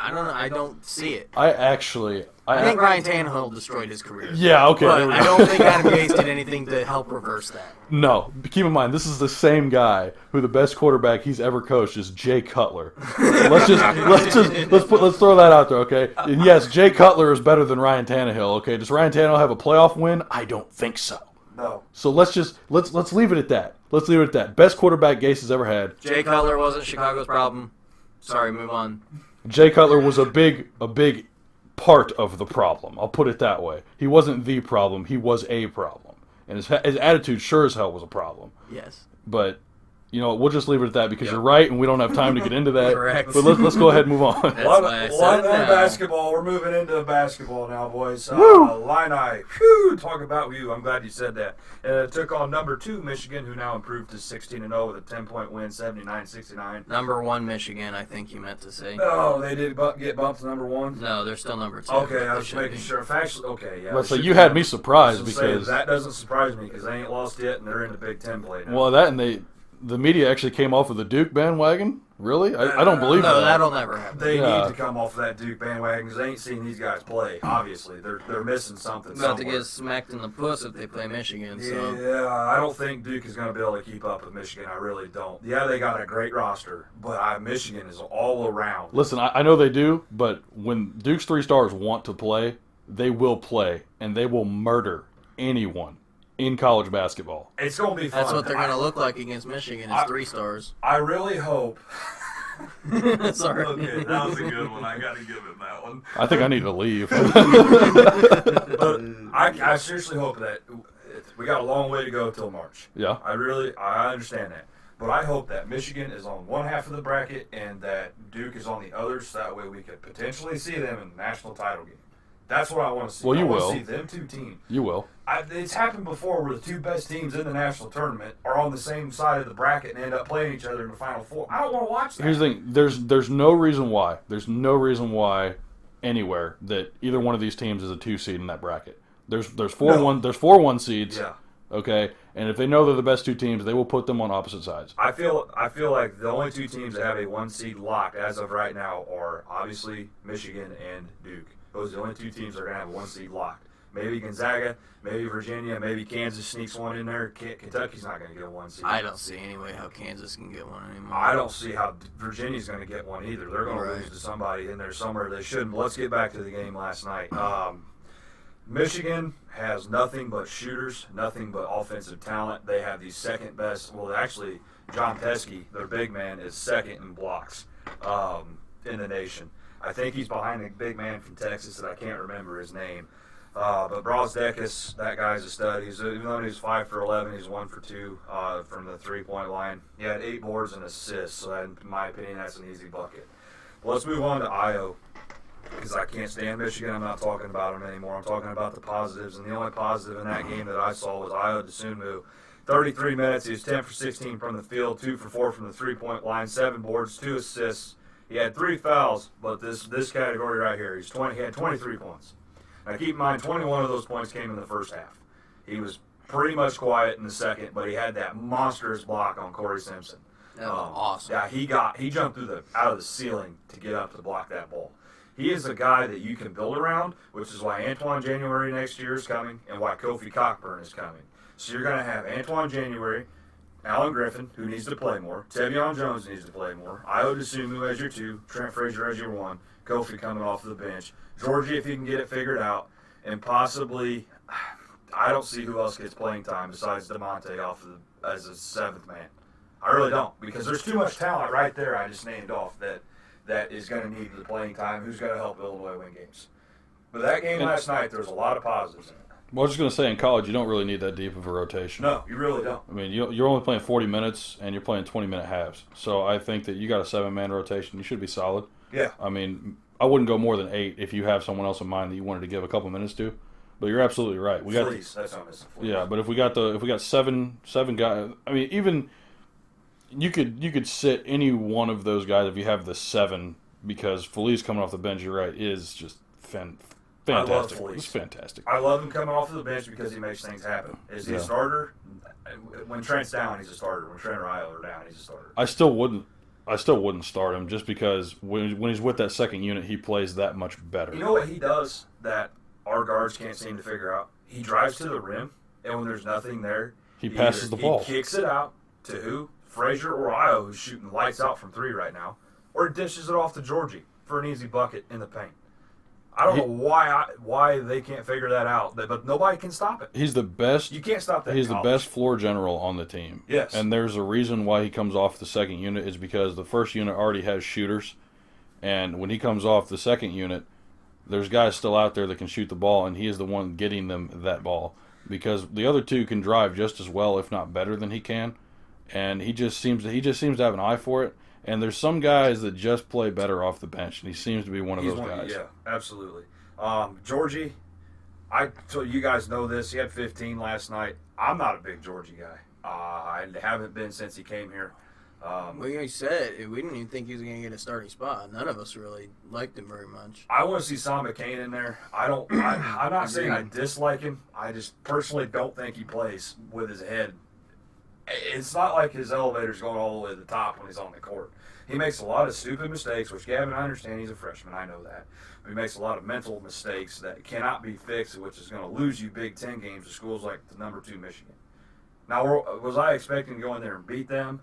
don't know. I don't see it. I think Ryan Tannehill destroyed his career. Yeah, okay. But I don't think Adam Gase did anything to help reverse that. No. Keep in mind, this is the same guy who the best quarterback he's ever coached is Jay Cutler. Let's throw that out there, okay? And yes, Jay Cutler is better than Ryan Tannehill, okay? Does Ryan Tannehill have a playoff win? I don't think so. No. So let's leave it at that. Let's leave it at that. Best quarterback Gase has ever had. Jay Cutler wasn't Chicago's problem. Sorry, move on. Jay Cutler was a big part of the problem. I'll put it that way. He wasn't the problem. He was a problem. And his attitude sure as hell was a problem. Yes. But, we'll just leave it at that because you're right and we don't have time to get into that. Correct. But let's go ahead and move on. Line basketball. We're moving into basketball now, boys. Illini. Whew, talk about you. I'm glad you said that. It took on number 2 Michigan, who now improved to 16-0 with a 10-point win, 79-69. Number 1 Michigan, I think you meant to say. No, they did get bumped to number 1. No, they're still number 2. Okay, I was making sure. Factually, okay, yeah. So you had me surprised because that doesn't surprise me because they ain't lost yet and they're in the Big Ten play now. Well, that and the media actually came off of the Duke bandwagon. Really? I don't believe that. No, that'll never happen. They need to come off of that Duke bandwagon because they ain't seen these guys play. Obviously, they're missing something. About to get smacked in the puss if they play Michigan. So. Yeah, I don't think Duke is going to be able to keep up with Michigan. I really don't. Yeah, they got a great roster, but Michigan is all around. Listen, I know they do, but when Duke's 3 stars want to play, they will play, and they will murder anyone in college basketball. It's going to be fun. That's what they're going to look like against Michigan is 3 stars. I really hope. Sorry. Okay, that was a good one. I got to give him that one. I think I need to leave. But I seriously hope that we got a long way to go till March. Yeah. I understand that. But I hope that Michigan is on one half of the bracket and that Duke is on the other, so that way we could potentially see them in the national title game. That's what I want to see. Well, you I want will. to see them two teams. You will. It's happened before where the two best teams in the national tournament are on the same side of the bracket and end up playing each other in the Final Four. I don't want to watch that. Here's the thing. There's no reason why. There's no reason why anywhere that either one of these teams is a 2 seed in that bracket. There's four 1 seeds. Yeah. Okay, and if they know they're the best 2 teams, they will put them on opposite sides. I feel like the only 2 teams that have a 1 seed locked as of right now are obviously Michigan and Duke. Those are the only 2 teams that are going to have a 1 seed locked. Maybe Gonzaga, maybe Virginia, maybe Kansas sneaks one in there. Kentucky's not going to get a 1 seed. I don't see any way how Kansas can get one anymore. I don't see how Virginia's going to get one either. They're going to lose to somebody in there somewhere they shouldn't. Let's get back to the game last night. Michigan has nothing but shooters, nothing but offensive talent. They have the second best. Well, actually, John Pesky, their big man, is second in blocks in the nation. I think he's behind a big man from Texas that I can't remember his name. But Brazdeikis, that guy's a stud. Even though he's 5 for 11, he's 1 for 2 from the 3-point line. He had 8 boards and assists, so in my opinion, that's an easy bucket. Well, let's move on to Io, because I can't stand Michigan. I'm not talking about them anymore. I'm talking about the positives, and the only positive in that game that I saw was Io DeSunmu. 33 minutes, he was 10 for 16 from the field, 2 for 4 from the 3-point line, 7 boards, 2 assists. He had 3 fouls, but this category right here, he had 23 points. Now keep in mind, 21 of those points came in the first half. He was pretty much quiet in the second, but he had that monstrous block on Corey Simpson. That was awesome. Yeah, he jumped out of the ceiling to get up to block that ball. He is a guy that you can build around, which is why Antoine January next year is coming and why Kofi Cockburn is coming. So you're going to have Antoine January, Alan Griffin, who needs to play more, Tevion Jones needs to play more, Io DeSunmu as your 2, Trent Frazier as your 1, Kofi coming off the bench, Georgie if he can get it figured out, and possibly, I don't see who else gets playing time besides DeMonte as a 7th man. I really don't, because there's too much talent right there I just named off that is going to need the playing time, who's going to help Illinois win games. But that game last night, there's a lot of positives in it. Well, I was just going to say, in college, you don't really need that deep of a rotation. No, you really don't. I mean, you're only playing 40 minutes, and you're playing 20-minute halves. So I think that you got a 7-man rotation. You should be solid. Yeah. I mean, I wouldn't go more than 8 if you have someone else in mind that you wanted to give a couple minutes to. But you're absolutely right. Fleece, that's what I'm missing. Yeah, but if we got seven guys, I mean, even you could sit any one of those guys if you have the 7, because Felice coming off the bench, you're right, is just fantastic. I love Felice. It's fantastic. I love him coming off of the bench because he makes things happen. Is he a starter? When Trent's down, he's a starter. When Trent or Io are down, he's a starter. I still wouldn't start him just because when he's with that second unit, he plays that much better. You know what he does that our guards can't seem to figure out? He drives to the rim, and when there's nothing there, he passes the ball. He kicks it out to who? Frazier or Io, who's shooting lights out from 3 right now, or dishes it off to Georgie for an easy bucket in the paint. I don't know why they can't figure that out, but nobody can stop it. He's the best. You can't stop that. He's the best floor general on the team. Yes. And there's a reason why he comes off the second unit is because the first unit already has shooters, and when he comes off the second unit, there's guys still out there that can shoot the ball, and he is the one getting them that ball because the other 2 can drive just as well, if not better, than he can, and he just seems to have an eye for it. And there's some guys that just play better off the bench, and he seems to be one of those guys. Yeah, absolutely. Georgie, you guys know this. He had 15 last night. I'm not a big Georgie guy. I haven't been since he came here. We said we didn't even think he was going to get a starting spot. None of us really liked him very much. I want to see Sam McCain in there. I'm not saying I dislike him. I just personally don't think he plays with his head. It's not like his elevator's going all the way to the top when he's on the court. He makes a lot of stupid mistakes, which Gavin, I understand he's a freshman. I know that. But he makes a lot of mental mistakes that cannot be fixed, which is going to lose you Big Ten games to schools like the number 2 Michigan. Now, was I expecting to go in there and beat them?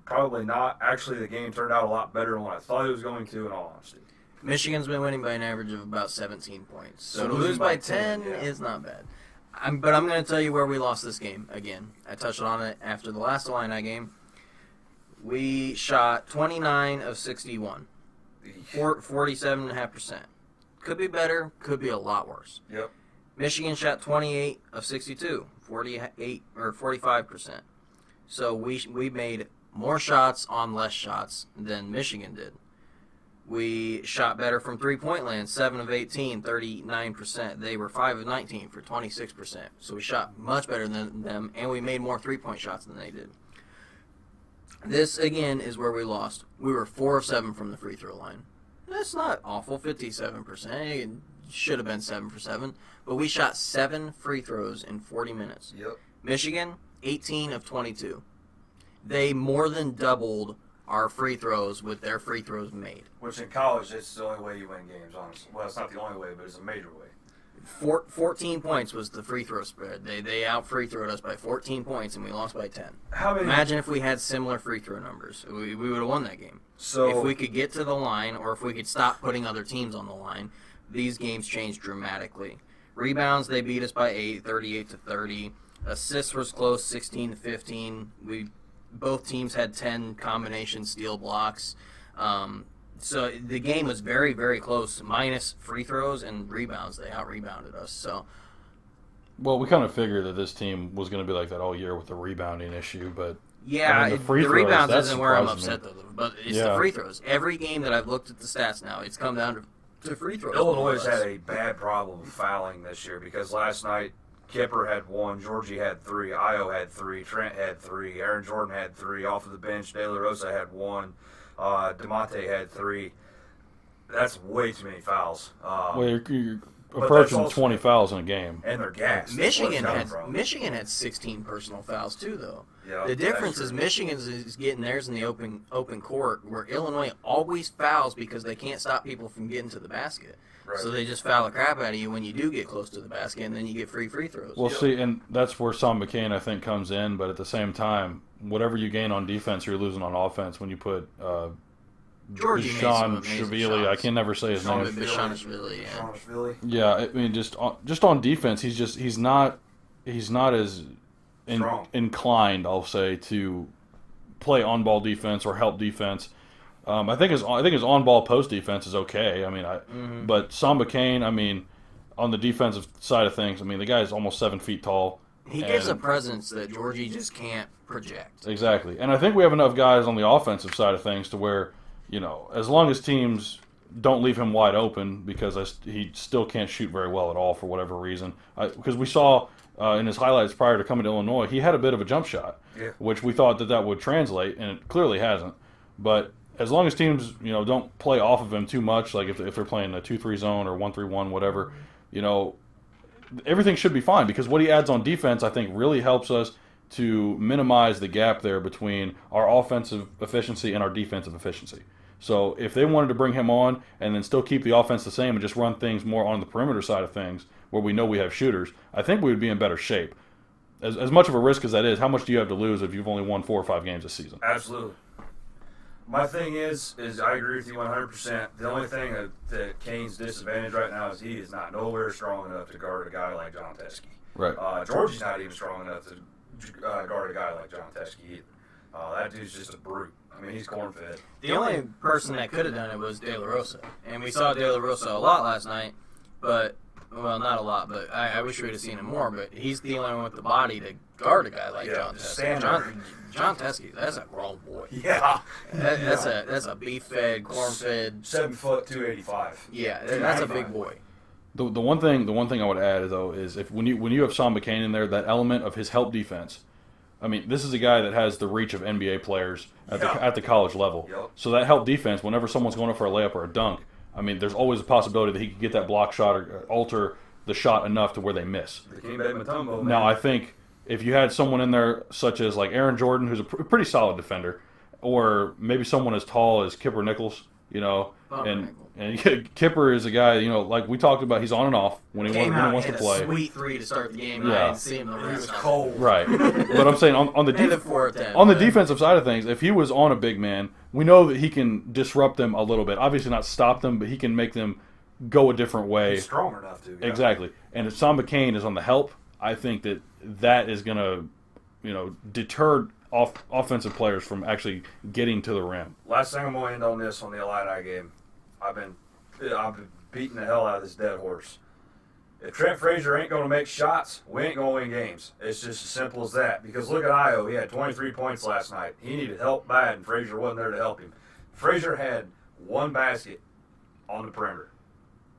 Probably not. Actually, the game turned out a lot better than what I thought it was going to, in all honesty. Michigan's been winning by an average of about 17 points. So to lose by 10 is not bad. But I'm going to tell you where we lost this game again. I touched on it after the last Illini game. We shot 29 of 61, 47.5%. Could be better, could be a lot worse. Yep. Michigan shot 28 of 62, 45%. So we made more shots on less shots than Michigan did. We shot better from three-point land, 7 of 18, 39%. They were 5 of 19 for 26%. So we shot much better than them, and we made more three-point shots than they did. This, again, is where we lost. We were 4 of 7 from the free throw line. That's not awful, 57%. It should have been 7 for 7. But we shot 7 free throws in 40 minutes. Yep. Michigan, 18 of 22. They more than doubled our free throws with their free throws made. Which in college, it's the only way you win games, honestly. Well, it's not the only way, but it's a major way. 14 points was the free throw spread. They out free throwed us by 14 points, and we lost by 10. Imagine if we had similar free throw numbers. We would have won that game. So if we could get to the line, or if we could stop putting other teams on the line, these games changed dramatically. Rebounds, they beat us by 8, 38-30. Assists was close, 16-15. Both teams had 10 combination steal blocks. So the game was very, very close, minus free throws and rebounds. They out-rebounded us. So, well, we kind of figured that this team was going to be like that all year with the rebounding issue, but yeah, I mean, the rebounds throws, isn't where I'm surprising me. upset, though. But it's the free throws. Every game that I've looked at the stats now, it's come down to free throws. Illinois has had a bad problem fouling this year because last night Kipper had 1, Georgie had 3, Io had 3, Trent had 3, Aaron Jordan had 3. Off of the bench, De La Rosa had 1, DeMonte had 3. That's way too many fouls. Well, you're approaching also 20 fouls in a game. And they're gassed. Michigan had 16 personal fouls too, though. Yeah, the difference is Michigan is getting theirs in the open court, where Illinois always fouls because they can't stop people from getting to the basket. Right. So they just foul the crap out of you when you do get close to the basket, and then you get free throws. Well, see, and that's where Sam McCain, I think, comes in. But at the same time, whatever you gain on defense, you're losing on offense when you put Georgie Sean Shavili. I can never say his name. Shavili, yeah. Shavili. Yeah, I mean, just on defense, he's not as inclined, I'll say, to play on-ball defense or help defense. I think his on-ball post defense is okay. I mean, but Samba Kane, I mean, on the defensive side of things, I mean, the guy is almost 7 feet tall. He gives a presence that Georgie just can't project. Exactly, and I think we have enough guys on the offensive side of things to where, as long as teams don't leave him wide open, because he still can't shoot very well at all for whatever reason. Because we saw in his highlights prior to coming to Illinois, he had a bit of a jump shot, which we thought that would translate, and it clearly hasn't. But as long as teams, don't play off of him too much, like if they're playing a 2-3 zone or 1-3-1, whatever, everything should be fine, because what he adds on defense, I think, really helps us to minimize the gap there between our offensive efficiency and our defensive efficiency. So if they wanted to bring him on and then still keep the offense the same and just run things more on the perimeter side of things, where we know we have shooters, I think we would be in better shape. As much of a risk as that is, how much do you have to lose if you've only won 4 or 5 games this season? Absolutely. My thing is I agree with you 100%. The only thing that Kane's disadvantage right now is he is not nowhere strong enough to guard a guy like John Teskey. Right. Georgie's not even strong enough to guard a guy like John Teskey either. That dude's just a brute. I mean, he's corn-fed. The only person that could have done it was De La Rosa. And we saw De La Rosa a lot last night, but, well, not a lot, but I wish we would have seen him more. But he's the only one with the body to guard a guy like John Teskey. John Teskey, that's a grown boy. Yeah. That's a beef-fed, corn-fed. 7 foot, 285. Yeah, that's a big boy. The one thing I would add, though, is when you have Sam McCain in there, that element of his help defense. I mean, this is a guy that has the reach of NBA players at the college level. Yep. So that help defense, whenever someone's going up for a layup or a dunk, I mean, there's always a possibility that he could get that block shot or alter the shot enough to where they miss. Now, I think if you had someone in there such as like Aaron Jordan, who's a pretty solid defender, or maybe someone as tall as Kipper Nichols, and Kipper is a guy, like we talked about, he's on and off when he wants to play. Sweet 3 to start the game. Yeah. I didn't see him the rest. He was cold. Right. But I'm saying on the defensive side of things, if he was on a big man, we know that he can disrupt them a little bit. Obviously not stop them, but he can make them go a different way. He's strong enough to. Yeah. Exactly. And if Sam McCain is on the help, I think that is going to, deter offensive players from actually getting to the rim. Last thing I'm going to end on this on the Illini game. I've been beating the hell out of this dead horse. If Trent Frazier ain't going to make shots, we ain't going to win games. It's just as simple as that. Because look at Io. He had 23 points last night. He needed help bad, and Frazier wasn't there to help him. Frazier had one basket on the perimeter,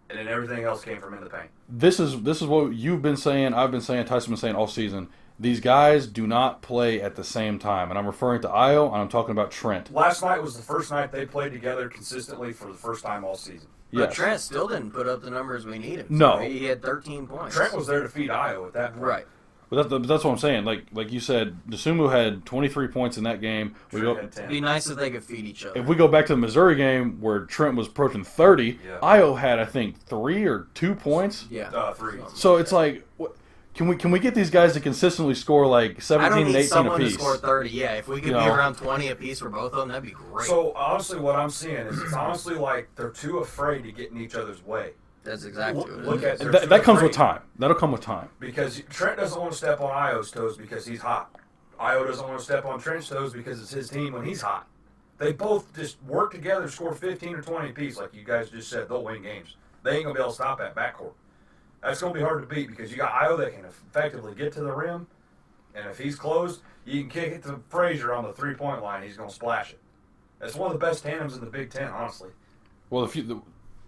and then everything else came from in the paint. This is what you've been saying, I've been saying, Tyson's been saying all season. These guys do not play at the same time. And I'm referring to Io, and I'm talking about Trent. Last night was the first night they played together consistently for the first time all season. But Yes. Trent still didn't put up the numbers we needed. No. He had 13 points. Trent was there to feed Io at that point. Right. But that's what I'm saying. Like you said, Desumu had 23 points in that game. Trent had It'd 10. be nice if they could feed each other. If we go back to the Missouri game where Trent was approaching 30, Yeah. Io had, I think, 3 or 2 points. Yeah. 3. So it's like, can we get these guys to consistently score like I 17 don't and need 18 someone apiece? to score 30. Yeah, if we could You be know. around 20 apiece for both of them, that'd be great. So honestly, what I'm seeing is it's honestly like they're too afraid to get in each other's way. That's exactly what it Look is. at That comes with time. That'll come with time. Because Trent doesn't want to step on Io's toes because he's hot. Io doesn't want to step on Trent's toes because it's his team when he's hot. They both just work together, score 15 or 20 apiece, like you guys just said. They'll win games. They ain't gonna be able to stop that backcourt. That's gonna be hard to beat because you got Io that can effectively get to the rim, and if he's closed, you can kick it to Frazier on the 3-point line. He's gonna splash it. That's one of the best tandems in the Big Ten, honestly. Well,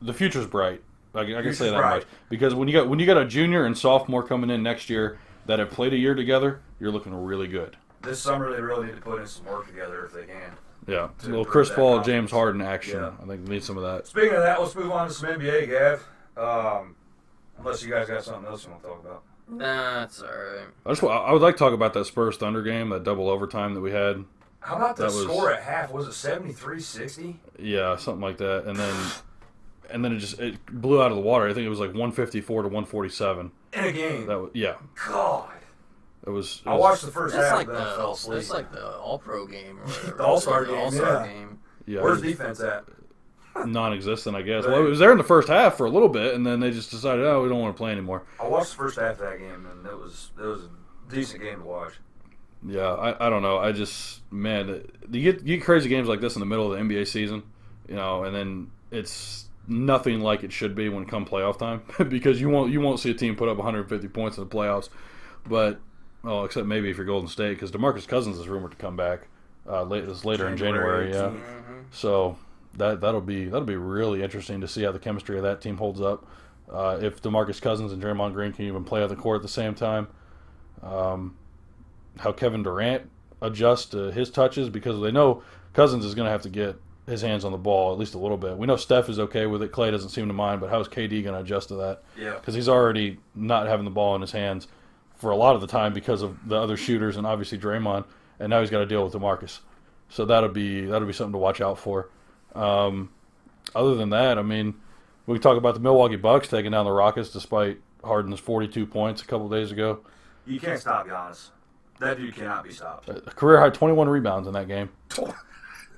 the future's bright. I can Future's say that bright. much because when you got a junior and sophomore coming in next year that have played a year together, you're looking really good. This summer they really need to put in some work together if they can. Yeah, To a little improve Chris that Paul, confidence. James Harden action. Yeah. I think we need some of that. Speaking of that, let's move on to some NBA, Gav. Unless you guys got something else you want to talk about. Nah, it's all right. I would like to talk about that Spurs Thunder game, that double overtime that we had. How about the That was- score at half? Was it 73-60? Yeah, something like that, and then it blew out of the water. I think it was like 154 to 147. In a game. That was God. it was. I watched the first That's half like and then I fell asleep. that's like the All-Pro game or whatever. The All-Star game, All-Star yeah. game. Yeah, Where's it was defense at? non-existent, I guess. Well, it was there in the first half for a little bit, and then they just decided, we don't want to play anymore. I watched the first half of that game, and it was a decent game to watch. Yeah, I don't know. I just, man, you get crazy games like this in the middle of the NBA season, and then it's nothing like it should be when come playoff time because you won't see a team put up 150 points in the playoffs, but except maybe if you're Golden State because DeMarcus Cousins is rumored to come back later in January. Yeah, 18th. so that'll be really interesting to see how the chemistry of that team holds up. If DeMarcus Cousins and Draymond Green can even play on the court at the same time. How Kevin Durant adjusts to his touches because they know Cousins is going to have to get his hands on the ball at least a little bit. We know Steph is okay with it. Clay doesn't seem to mind, but how is KD going to adjust to that? Yeah. Because he's already not having the ball in his hands for a lot of the time because of the other shooters and obviously Draymond, and now he's got to deal with DeMarcus. So that'll be something to watch out for. Other than that, I mean, we can talk about the Milwaukee Bucks taking down the Rockets despite Harden's 42 points a couple days ago. You can't stop Giannis. That dude cannot be stopped. A career high 21 rebounds in that game.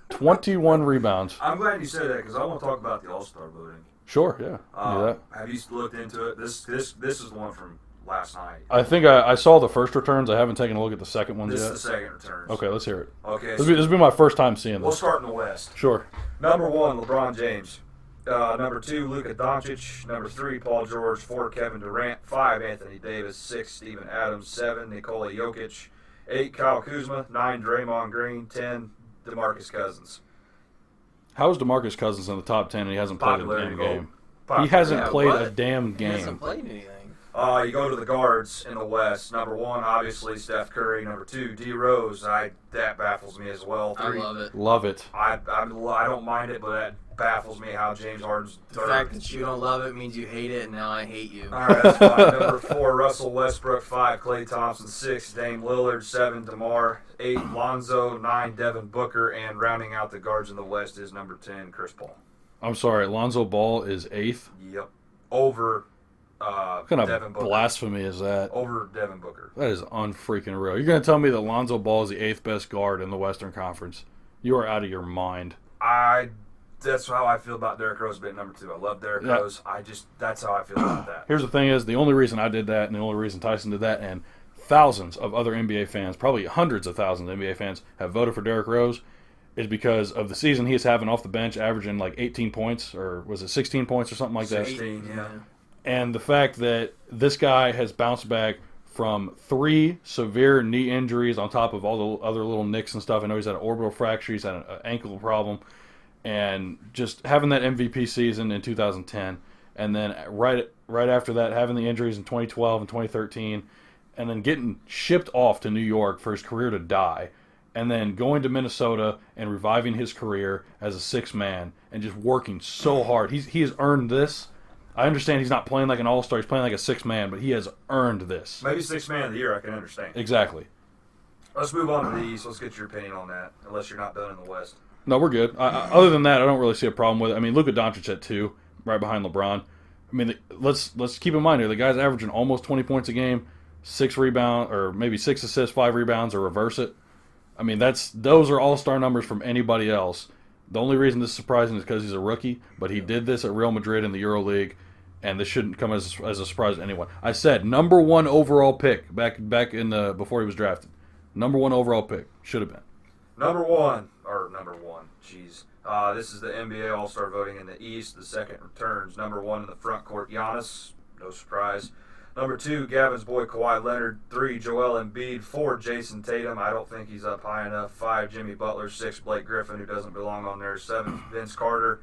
21 rebounds. I'm glad you said that because I want to talk about the All-Star voting. Sure, yeah. Do that. Have you looked into it? This is the one from last night. I think I saw the first returns. I haven't taken a look at the second ones This yet. is the second returns. Okay, let's hear it. Okay. This will be my first time seeing We'll this. start in the West. Sure. Number 1, LeBron James. Number 2, Luka Doncic. Number 3, Paul George. 4, Kevin Durant. 5, Anthony Davis. 6, Steven Adams. 7, Nikola Jokic. 8, Kyle Kuzma. 9, Draymond Green. 10, DeMarcus Cousins. How is DeMarcus Cousins in the top 10 and he hasn't played a Popularity damn vote. game? Popular. He hasn't Yeah, played what? a damn He hasn't game. played anything. You go to the guards in the West. Number 1, obviously, Steph Curry. Number 2, D. Rose. That baffles me as well. I 3, love it. Love it. I don't mind it, but that baffles me how James Harden's The third. fact that you don't love it means you hate it, and now I hate you. All right, that's fine. Number 4, Russell Westbrook. 5, Klay Thompson. 6, Dame Lillard. 7, DeMar. 8, Lonzo. 9, Devin Booker. And rounding out the guards in the West is number 10, Chris Paul. I'm sorry, Lonzo Ball is 8th. Yep. Over What kind Devin of Booker. blasphemy is that? Over Devin Booker. That is unfreaking real. You're going to tell me that Lonzo Ball is the 8th best guard in the Western Conference? You are out of your mind. That's how I feel about Derrick Rose being number 2. I love Derrick Yeah. Rose. That's how I feel about that. Here's the thing is, the only reason I did that and the only reason Tyson did that and thousands of other NBA fans, probably hundreds of thousands of NBA fans, have voted for Derrick Rose is because of the season he's having off the bench, averaging like 18 points, or was it 16 points or something like that? 16, yeah. And the fact that this guy has bounced back from 3 severe knee injuries on top of all the other little nicks and stuff. I know he's had an orbital fracture, he's had an ankle problem. and just having that MVP season in 2010, and then right after that having the injuries in 2012 and 2013, and then getting shipped off to New York for his career to die, and then going to Minnesota and reviving his career as a sixth man and just working so hard. He has earned this. I understand he's not playing like an all-star. He's playing like a sixth man, but he has earned this. Maybe sixth man of the year, I can understand. Exactly. Let's move on to the East. Let's get your opinion on that, unless you're not done in the West. No, we're good. Other than that, I don't really see a problem with it. I mean, Luka Doncic at 2, right behind LeBron. I mean, let's keep in mind here, the guy's averaging almost 20 points a game, 6 rebounds, or maybe 6 assists, 5 rebounds, or reverse it. I mean, those are all-star numbers from anybody else. The only reason this is surprising is because he's a rookie, but he did this at Real Madrid in the EuroLeague, and this shouldn't come as a surprise to anyone. I said number 1 overall pick back in before he was drafted. Number 1 overall pick should have been. Number one. Jeez. This is the NBA All-Star voting in the East. The second returns. Number 1 in the front court, Giannis. No surprise. Number 2, Gavin's boy Kawhi Leonard. 3, Joel Embiid. 4, Jason Tatum. I don't think he's up high enough. 5, Jimmy Butler. 6, Blake Griffin, who doesn't belong on there. 7, Vince Carter.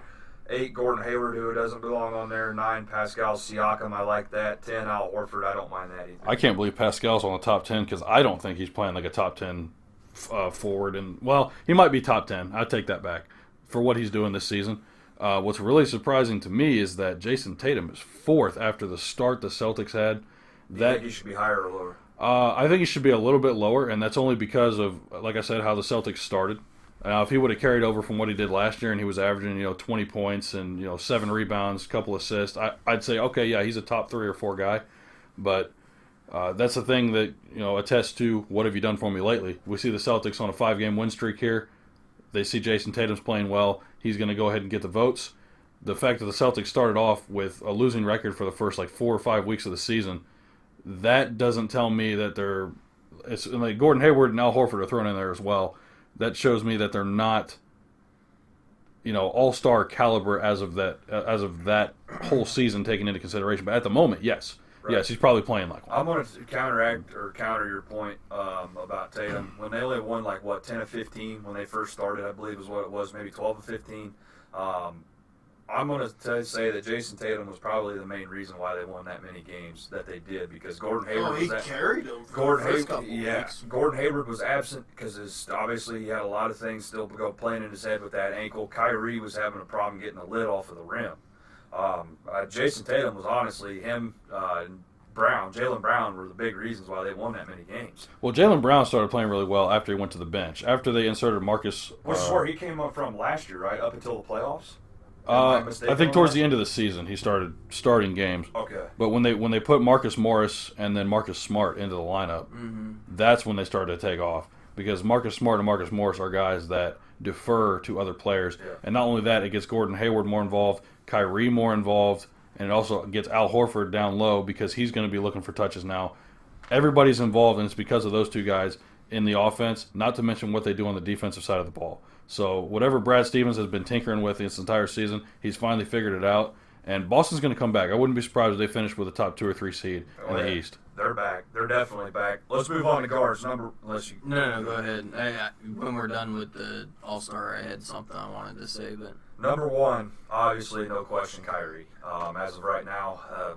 8, Gordon Hayward, who doesn't belong on there. 9, Pascal Siakam. I like that. 10, Al Horford. I don't mind that either. I can't believe Pascal's on the top 10 because I don't think he's playing like a top 10 forward. And well, he might be top 10. I take that back for what he's doing this season. What's really surprising to me is that Jason Tatum is 4th after the start the Celtics had. Do you think he should be higher or lower? I think he should be a little bit lower, and that's only because of, like I said, how the Celtics started. If he would have carried over from what he did last year and he was averaging, 20 points and, 7 rebounds, a couple assists, I'd say, okay, yeah, he's a top 3 or 4 guy. But that's the thing that, attests to what have you done for me lately. We see the Celtics on a 5-game win streak here. They see Jason Tatum's playing well. He's going to go ahead and get the votes. The fact that the Celtics started off with a losing record for the first 4 or 5 weeks of the season, that doesn't tell me that it's like Gordon Hayward and Al Horford are thrown in there as well. That shows me that they're not, all-star caliber as of that whole season taken into consideration. But at the moment, yes. Right. Yes, he's probably playing like one. I'm going to counter your point about Tatum. When they only won 10 of 15 when they first started, I believe is what it was, maybe 12 of 15. I'm going to say that Jason Tatum was probably the main reason why they won that many games that they did, because Gordon Hayward carried them for the first couple weeks. Gordon Hayward was absent because obviously he had a lot of things still playing in his head with that ankle. Kyrie was having a problem getting the lid off of the rim. Jason Tatum was honestly him and Jaylen Brown were the big reasons why they won that many games. Well, Jaylen Brown started playing really well after he went to the bench. After they inserted Marcus, which is where he came up from last year, right up until the playoffs. I think towards the end of the season he started starting games. Okay. But when they put Marcus Morris and then Marcus Smart into the lineup, that's when they started to take off, because Marcus Smart and Marcus Morris are guys that defer to other players. Yeah. And not only that, it gets Gordon Hayward more involved, Kyrie more involved, and it also gets Al Horford down low because he's going to be looking for touches now. Everybody's involved, and it's because of those two guys in the offense, not to mention what they do on the defensive side of the ball. So whatever Brad Stevens has been tinkering with this entire season, he's finally figured it out. And Boston's going to come back. I wouldn't be surprised if they finish with a top 2 or 3 seed in the East. They're back. They're definitely back. Let's move on to guards. No, go ahead. When we're done with the All-Star, I had something I wanted to say, but number 1, obviously, no question, Kyrie. As of right now, I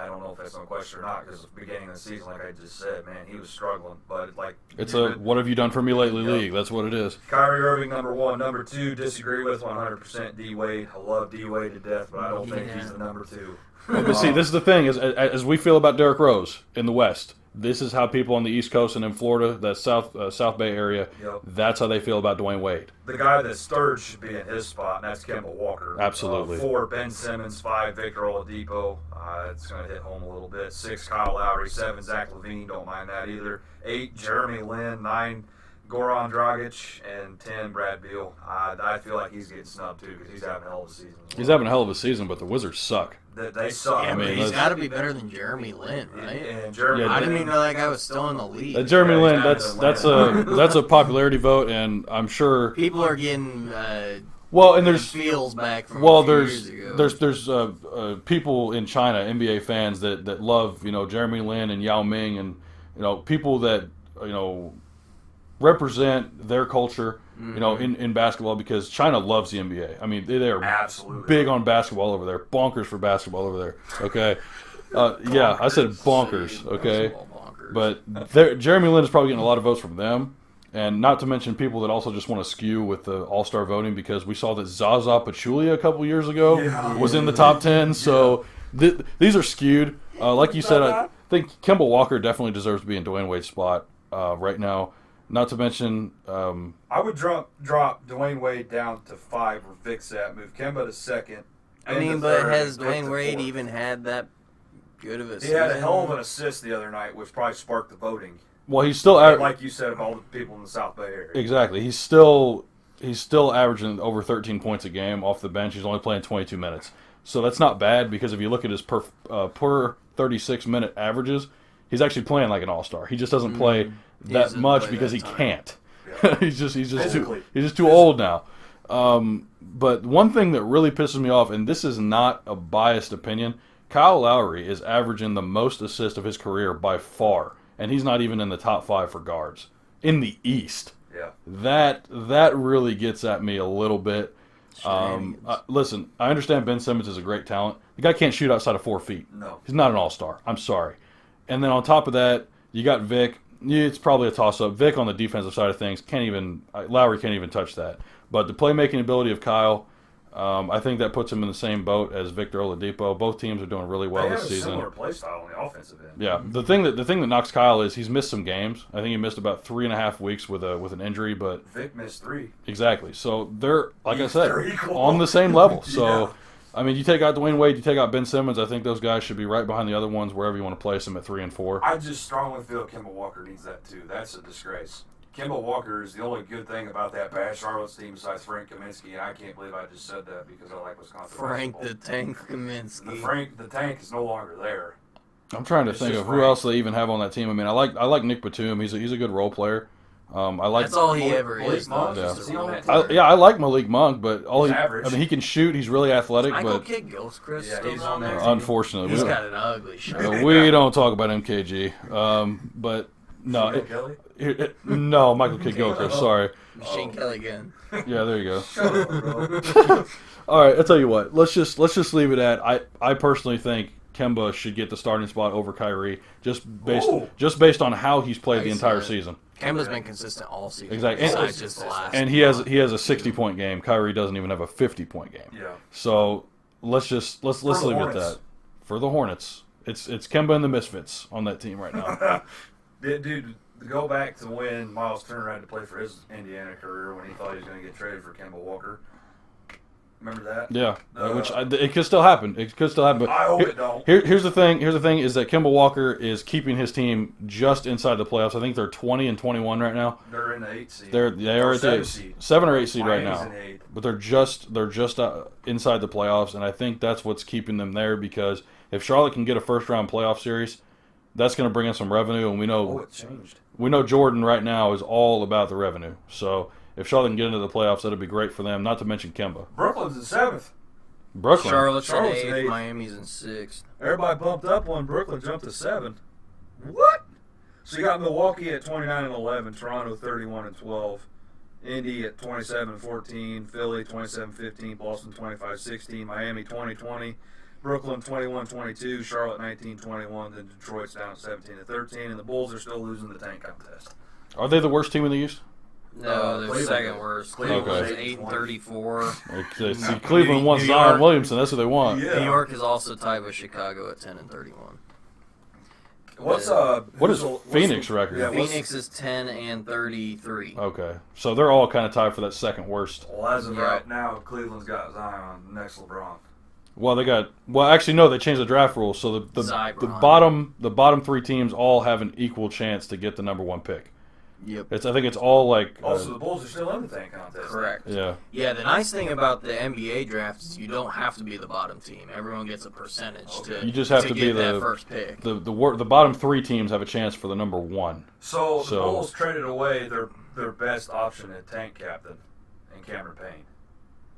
don't know if that's no question or not, because at the beginning of the season, like I just said, man, he was struggling. But it's what have you done for me lately league. That's what it is. Kyrie Irving, number 1. Number 2, disagree with 100% D Wade. I love D Wade to death, but I don't think he's the number 2. But see, this is the thing: as we feel about Derrick Rose in the West, this is how people on the East Coast and in Florida, that South Bay area, that's how they feel about Dwayne Wade. The guy that's third should be in his spot, and that's Kemba Walker. Absolutely. 4, Ben Simmons. 5, Victor Oladipo. It's going to hit home a little bit. 6, Kyle Lowry. 7, Zach LaVine. Don't mind that either. 8, Jeremy Lin. 9, Goran Dragic, and 10, Brad Beal. I feel like he's getting snubbed too because he's having a hell of a season. He's having a hell of a season, but the Wizards suck. They suck. Yeah, he's got to be better than Jeremy Lin, right? And Jeremy I didn't even know that guy was still in the league. Jeremy Lin, that's a popularity vote, and I'm sure people are getting there's feels back from a few years ago. There's people in China, NBA fans that love Jeremy Lin and Yao Ming, and people that represent their culture, in basketball, because China loves the NBA. I mean, they are absolutely big on basketball over there. Bonkers for basketball over there. Okay. Yeah, I said bonkers. Okay. But Jeremy Lin is probably getting a lot of votes from them. And not to mention people that also just want to skew with the All-Star voting, because we saw that Zaza Pachulia a couple years ago was in the top 10. So these are skewed. Like you said, I think Kemba Walker definitely deserves to be in Dwayne Wade's spot right now. Not to mention... I would drop Dwayne Wade down to 5 or fix that. Move Kemba to 2nd. But has Dwayne Wade even had that good of a season? He had a hell of an assist the other night, which probably sparked the voting. Well, he's still like you said, of all the people in the South Bay area. Exactly. He's still averaging over 13 points a game off the bench. He's only playing 22 minutes, so that's not bad, because if you look at his per 36-minute averages, he's actually playing like an all-star. He just doesn't play that much because he can't. Yeah. he's just too old now. But one thing that really pisses me off, and this is not a biased opinion, Kyle Lowry is averaging the most assists of his career by far. And he's not even in the top 5 for guards in the East. Yeah, that really gets at me a little bit. Listen, I understand Ben Simmons is a great talent. The guy can't shoot outside of 4 feet. No, he's not an all-star. I'm sorry. And then on top of that, you got Vic. It's probably a toss-up. Vic on the defensive side of things Lowry can't even touch that. But the playmaking ability of Kyle, I think that puts him in the same boat as Victor Oladipo. Both teams are doing really well this season. They have a similar play style on the offensive end. Yeah, the thing that knocks Kyle is he's missed some games. I think he missed about 3.5 weeks with an injury, but Vic missed 3. Exactly. So they're I said on the same level. So I mean, you take out Dwayne Wade, you take out Ben Simmons. I think those guys should be right behind the other ones wherever you want to place them at 3 and 4. I just strongly feel Kemba Walker needs that too. That's a disgrace. Kemba Walker is the only good thing about that bad Charlotte's team besides Frank Kaminsky, and I can't believe I just said that because I like Wisconsin. Frank the Tank Kaminsky. The Tank is no longer there. I'm trying to think of who else they even have on that team. I mean, I like Nick Batum. He's a good role player. That's all he ever is. I like Malik Monk, but he can shoot. He's really athletic. Michael but Kidd Gilchrist he's on there. Unfortunately, he's got an ugly shot. We don't talk about MKG. But no, no, Michael Kidd Gilchrist. Sorry, Machine Kelly again. Yeah, there you go. Shut up, bro. All right, I'll tell you what. Let's just leave it at I personally think Kemba should get the starting spot over Kyrie just based on how he's played the entire season. Kemba's been consistent all season. Exactly. And he has a 60-point game. Kyrie doesn't even have a 50-point game. Yeah. So let's leave it at that. For the Hornets. It's Kemba and the Misfits on that team right now. Dude, to go back to when Miles Turner had to play for his Indiana career when he thought he was going to get traded for Kemba Walker. Remember that? Yeah, it could still happen. It could still happen. But I hope it don't. Here's the thing. Here's the thing: is that Kemba Walker is keeping his team just inside the playoffs. I think they're 20 and 21 right now. They're in the 8 seed. They are at the 7 or 8 seed right now. In 8. But they're just inside the playoffs, and I think that's what's keeping them there. Because if Charlotte can get a first round playoff series, that's going to bring in some revenue, and we know it changed. We know Jordan right now is all about the revenue. So if Charlotte can get into the playoffs, that'll be great for them. Not to mention Kemba. Brooklyn's in 7th. Brooklyn. Charlotte's in 8th. Miami's in 6th. Everybody bumped up when Brooklyn jumped to 7. What? So you got Milwaukee at 29 and 11, Toronto 31 and 12, Indy at 27 and 14, Philly 27-15, Boston 25-16, Miami 20-20, Brooklyn 21-22, Charlotte 19-21, then Detroit's down 17-13, and the Bulls are still losing the tank contest. Are they the worst team in the East? No, they're second worst. Cleveland's 8-34. Okay. See, Cleveland wants Zion Williamson. That's what they want. Yeah. New York is also tied with Chicago at 10 and 31. What is Phoenix record? Yeah, Phoenix is 10 and 33. Okay, so they're all kind of tied for that second worst. Well, as of right now, Cleveland's got Zion next LeBron. Well, actually, no. They changed the draft rules, so the bottom 3 teams all have an equal chance to get the number 1 pick. Yep. I think it's all like. Also, the Bulls are still in the tank contest. Correct. Yeah. Yeah. The nice thing about the NBA draft is you don't have to be the bottom team. Everyone gets a percentage to. You just have to be that first pick. The bottom 3 teams have a chance for the number 1. So the Bulls traded away their best option at tank captain, in Cameron Payne.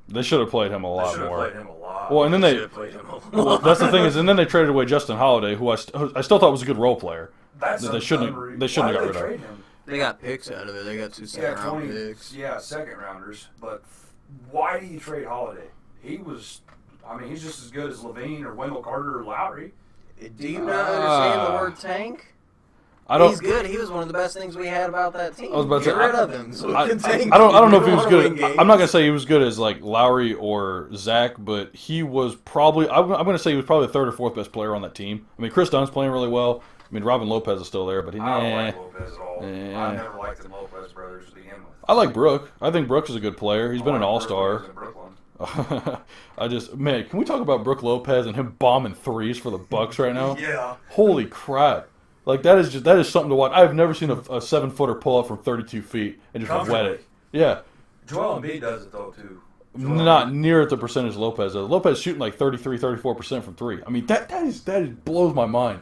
They should have played him a lot more. They should have played him a lot. Well, and then they played him a lot. Well, that's the thing and then they traded away Justin Holiday, who I still thought was a good role player. They shouldn't have got rid of. They got picks out of it. They got 2 second-round picks. Yeah, second-rounders. But why do you trade Holiday? He's just as good as Levine or Wendell Carter or Lowry. Do you not understand the word tank? He's good. He was one of the best things we had about that team. I was about to say, Get rid of him. So I don't know if he was good. I'm not gonna say he was good as like Lowry or Zach, but he was probably. I'm gonna say he was probably the 3rd or 4th best player on that team. I mean, Chris Dunn's playing really well. I mean, Robin Lopez is still there, but I don't like Lopez at all. I never liked the Lopez brothers to begin with. I like Brooke. I think Brooks is a good player. He's been an all-star. Man, can we talk about Brooke Lopez and him bombing threes for the Bucks right now? Yeah. Holy crap. Like, that is something to watch. I've never seen a 7-footer pull up from 32 feet and just wet it. Yeah. Joel Embiid does it, though, too. Not near at the percentage Lopez does. Lopez shooting like 33, 34% from 3. I mean, that blows my mind.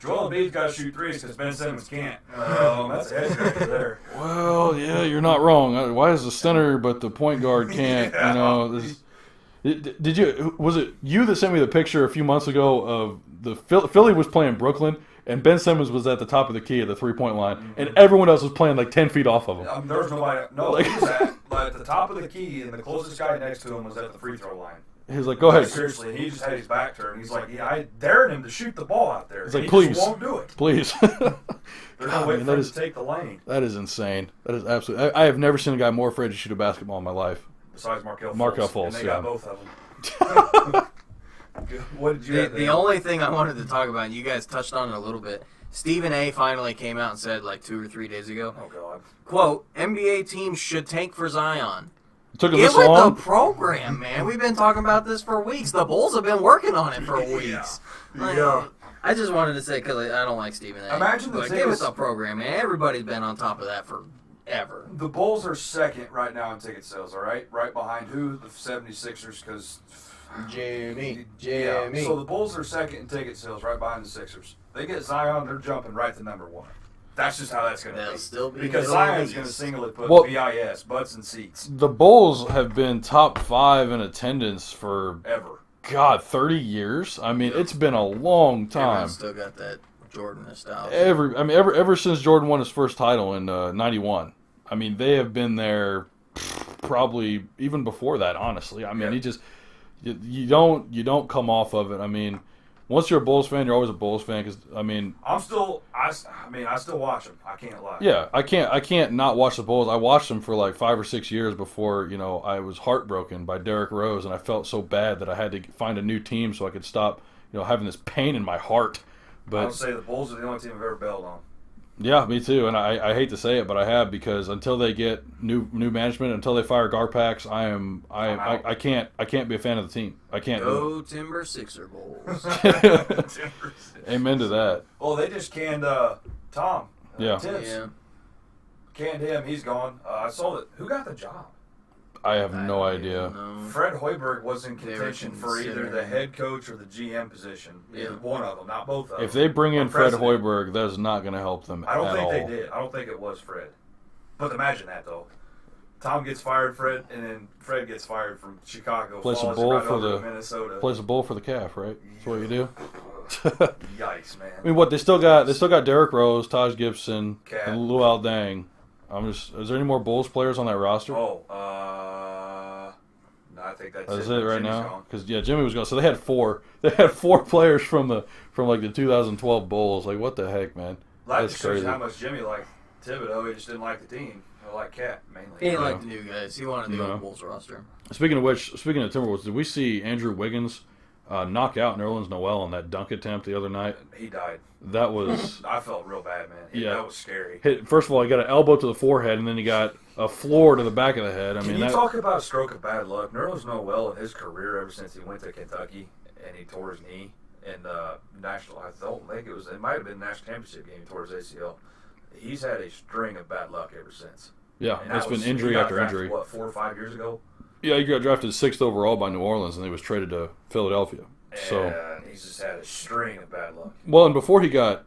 Joel Embiid's got to shoot threes because Ben Simmons can't. That's a head scratcher there. Well, yeah, you're not wrong. Why is the center but the point guard can't? Yeah. Was it you that sent me the picture a few months ago of the Philly was playing Brooklyn and Ben Simmons was at the top of the key at the 3-point line and everyone else was playing like 10 feet off of him? There was nobody. No, he was at the top of the key and the closest guy next to him was at the free throw line. He was like, "Go ahead." Seriously, and he just had his back turned. He's like, "Yeah, I dared him to shoot the ball out there. He's like, he "Please, just won't do it. Please." There's no way for him to take the lane. That is insane. That is absolutely. I have never seen a guy more afraid to shoot a basketball in my life. Besides Markelle Fultz, and they got both of them. What did you? The only thing I wanted to talk about, and you guys touched on it a little bit. Stephen A. finally came out and said like 2 or 3 days ago. Oh God. Quote: NBA teams should tank for Zion. Took him Get this with long? the program, man. We've been talking about this for weeks. The Bulls have been working on it for weeks. Yeah. I just wanted to say, because I don't like Stephen A. Imagine the Get with the program, man. Everybody's been on top of that forever. The Bulls are second right now in ticket sales, all right? Right behind who? The 76ers, because... Jimmy. Yeah. So the Bulls are second in ticket sales, right behind the Sixers. They get Zion, they're jumping right to number 1. That's just how that's going to be. Still be because Zion's going to singly put BIS, butts and seats. The Bulls have been top 5 in attendance for... Ever. God, 30 years? I mean, it's been a long time. Everyone's still got that Jordan nostalgia. Ever since Jordan won his first title in 91. I mean, they have been there probably even before that, honestly. I mean, you don't come off of it. I mean, once you're a Bulls fan, you're always a Bulls fan because I still watch them. I can't lie. Yeah, I can't not watch the Bulls. I watched them for like 5 or 6 years before, I was heartbroken by Derrick Rose, and I felt so bad that I had to find a new team so I could stop, having this pain in my heart. But I would say the Bulls are the only team I've ever bailed on. Yeah, me too. And I hate to say it, but I have, because until they get new management, until they fire Garpax, I can't be a fan of the team. I can't. Go Timber Sixer Bulls. Amen to that. Well, they just canned Tom. Yeah. Tibbs. Yeah. Canned him. He's gone. I saw that. Who got the job? I have no idea. Fred Hoiberg was in contention were for either the head coach or the GM position. Yeah. One of them, not both of them. If they bring in Fred Hoiberg, that is not going to help them I don't at think all. they did. I don't think it was Fred. But imagine that, though. Tom gets fired, Fred, and then Fred gets fired from Chicago. Place a follows bowl right for over the to Minnesota. Place a bowl for the calf, right? That's what you do. Yikes, man. I mean, what they still got? They still got Derrick Rose, Taj Gibson, Cat. and Luol Deng. Is there any more Bulls players on that roster? No, I think that's it Jimmy's right now. gone. Because Jimmy was gone. So they had 4. They had 4 players from like the 2012 Bulls. Like, what the heck, man? That That's just shows crazy. you how much Jimmy liked Thibodeau. He just didn't like the team. He liked Cat mainly. He didn't like the new guys. He wanted the old Bulls roster. Speaking of Timberwolves, did we see Andrew Wiggins knock out Nerlens Noel on that dunk attempt the other night? He died. That was... I felt real bad, man. Yeah. That was scary. First of all, he got an elbow to the forehead, and then he got a floor to the back of the head. Can you talk about a stroke of bad luck? Nerlens Noel in his career ever since he went to Kentucky and he tore his knee in national. I don't think it might have been the national championship game. He tore his ACL. He's had a string of bad luck ever since. Yeah, And it's been he injury got after drafted, injury. What, 4 or 5 years ago? Yeah, he got drafted 6th overall by New Orleans, and he was traded to Philadelphia. So, And he's just had a string of bad luck. well, and before he got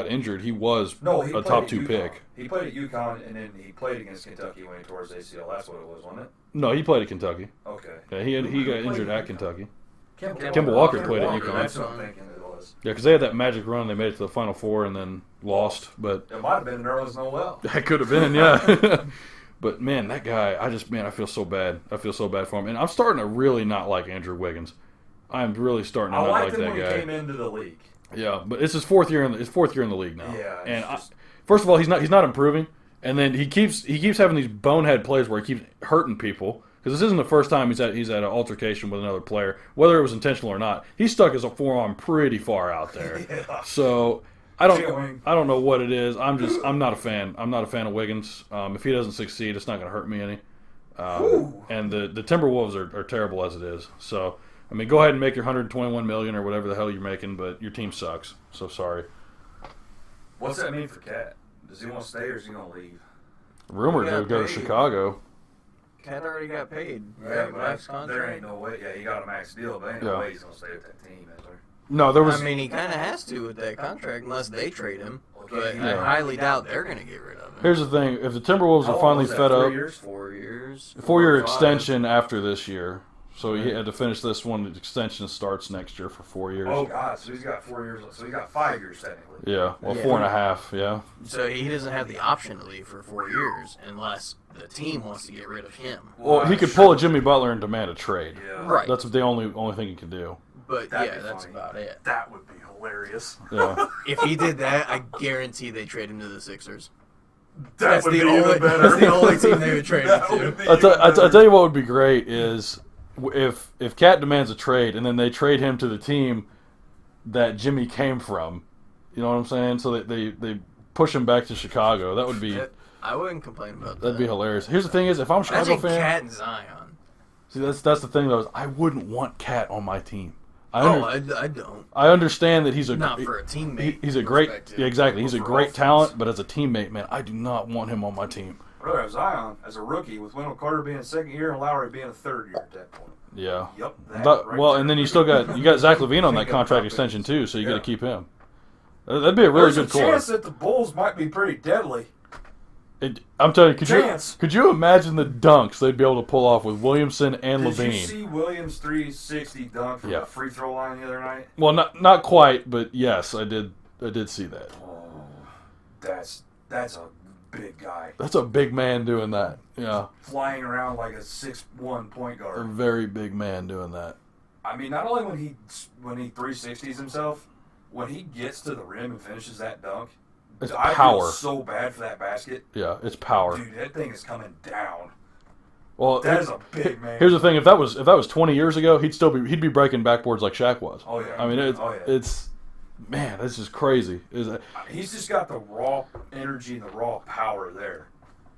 injured, he was He a played top at 2 UConn. pick. He played at UConn, and then he played against Kentucky when he tore his ACL. That's what it was, wasn't it? No, he played at Kentucky. Okay. Yeah, he got Who injured played at Kentucky. Kemba Walker played at Walker, UConn. That's what I'm thinking. was. Yeah, because they had that magic run. They made it to the Final Four and then lost. But It might have been Nerlens Noel. that could have been, yeah. But, man, that guy, I feel so bad. I feel so bad for him. And I'm starting to really not like Andrew Wiggins. I'm really starting to I not liked like him that when guy. he came into the league. Yeah, but it's his fourth year in the league now. Yeah, and first of all, he's not improving, and then he keeps having these bonehead plays where he keeps hurting people. Because this isn't the first time he's had an altercation with another player, whether it was intentional or not. He stuck his forearm pretty far out there. Yeah. So I don't know what it is. I'm not a fan. I'm not a fan of Wiggins. If he doesn't succeed, it's not going to hurt me any. And the Timberwolves are terrible as it is. So I mean, go ahead and make your $121 million or whatever the hell you're making, but your team sucks. So sorry. What's that mean for Cat? Does he want to stay or is he going to leave? Rumored to go to Chicago. Cat already got paid. Yeah, Right? but Max contract. there ain't no way. Yeah, he got a max deal, but ain't no way he's going to stay with that team, is there? No, there was. I mean, he kind of has to with that contract unless they trade him. But Yeah. I highly doubt they're going to get rid of him. Here's the thing: if the Timberwolves How are long finally was that, fed 4 up, years? 4 years. 4-year 5. extension after this year. So he had to finish this one. The extension starts next year for 4 years. Oh, God. So he's got 4 years. So he's got 5 years, technically. Yeah, well, Yeah. 4.5. Yeah. So he doesn't have the option to leave for 4 years unless the team wants to get rid of him. Well, he could pull a Jimmy Butler and demand a trade. Yeah. Right. That's the only thing he can do. But That'd yeah, be that's funny. about it. That would be hilarious. Yeah. If he did that, I guarantee they trade him to the Sixers. That That's would the be only. even better. That's the only team they would trade him That to. would be I even better. tell you what would be great is if Cat demands a trade and then they trade him to the team that Jimmy came from. You know what I'm saying? So that they push him back to Chicago. That would be I wouldn't complain about that. that'd be hilarious. Here's the thing: is if I'm a Chicago Imagine fan, Cat and Zion. see that's the thing though. Is I wouldn't want Cat on my team. I don't. I understand that he's Not for a teammate. He's a great, perspective. yeah, exactly. He's a For great offense. talent, but as a teammate, man, I do not want him on my team. Brother, have Zion as a rookie with Wendell Carter being a second year and Lowry being a third year at that point. Yeah. Yep. And then you still got Zach LaVine on that Think contract about extension this. too, so you got Yeah. to keep him. That'd be a really There's good a core. chance that the Bulls might be pretty deadly. I'm telling you, Chance. could you imagine the dunks they'd be able to pull off with Williamson and Did you Levine? see Williams' 360 dunk from Yeah. the free throw line the other night? Well, not quite, but yes, I did see that. Oh, that's a big guy That's a big man doing that. Yeah, flying around like a 6'1" point a guard. very big man doing that. I mean, not only when he 360s himself, when he gets to the rim and finishes that dunk, It's I power. feel so bad for that basket. Yeah, it's power. Dude, that thing is coming down. Well, That is a big man. Here's the thing: if that was 20 years ago, he'd be breaking backboards like Shaq was. Oh, yeah. I mean, Oh, yeah. it's man, that's just crazy. He's just got the raw energy and the raw power there.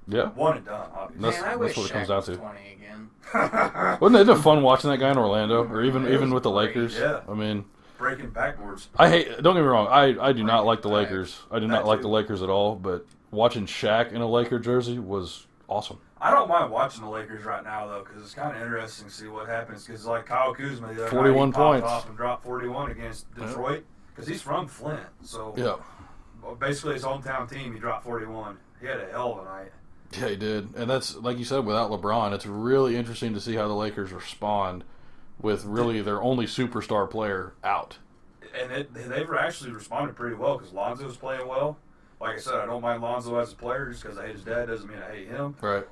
Yeah. One and done, obviously. That's- Man, I wish what it Shaq comes down was to. 20 again. Wasn't it fun watching that guy in Orlando, or even was with the great, Lakers? yeah. I mean, Breaking backboards. don't get me wrong. I do not like the Lakers. I do not That like too. the Lakers at all. But watching Shaq in a Laker jersey was awesome. I don't mind watching the Lakers right now, though, because it's kind of interesting to see what happens. Because, like, Kyle Kuzma, the other 41 night, he popped points. off and dropped 41 against Detroit, because he's from Flint. So, Yeah. well, basically, his hometown team, he dropped 41. He had a hell of a night. Yeah, he did. And that's, like you said, without LeBron, it's really interesting to see how the Lakers respond with really their only superstar player out. And they've actually responded pretty well, because Lonzo's playing well. Like I said, I don't mind Lonzo as a player, just because I hate his dad doesn't mean I hate him. Right.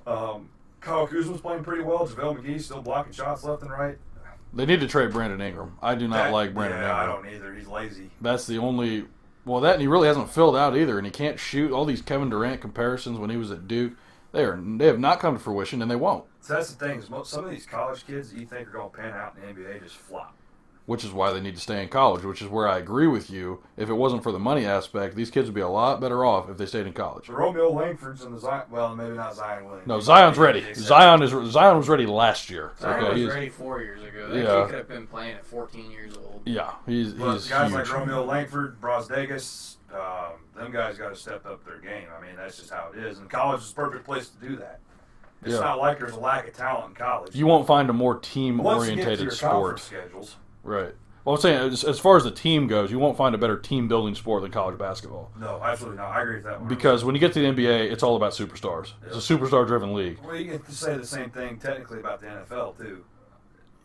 Kyle Kuzma's playing pretty well. JaVale McGee's still blocking shots left and right. They need to trade Brandon Ingram. I do not like Brandon Yeah, I Ingram. don't either. He's lazy. That's the only. Well, that and he really hasn't filled out either, and he can't shoot. All these Kevin Durant comparisons when he was at Duke, they have not come to fruition, and they won't. So that's the thing. Is some of these college kids that you think are going to pan out in the NBA just flop. Which is why they need to stay in college. Which is where I agree with you. If it wasn't for the money aspect, these kids would be a lot better off if they stayed in college. So Romeo Langford's in the Zion. Well, maybe not Zion Williams. No, Zion's ready. Zion was ready last year. Zion Okay, was he's- ready 4 years ago. That Yeah. kid could have been playing at 14 years old. Yeah, he's But guys huge. like Romeo Langford, Brosdegas, them guys got to step up their game. I mean, that's just how it is. And college is the perfect place to do that. It's Yeah. not like there's a lack of talent in college. You won't find a more Once you get to team-orientated your sport. conference schedules. Right. Well, I'm saying as far as the team goes, you won't find a better team-building sport than college basketball. No, absolutely not. I agree with that one. Because when you get to the NBA, it's all about superstars. It's a superstar-driven league. Well, you get to say the same thing technically about the NFL, too.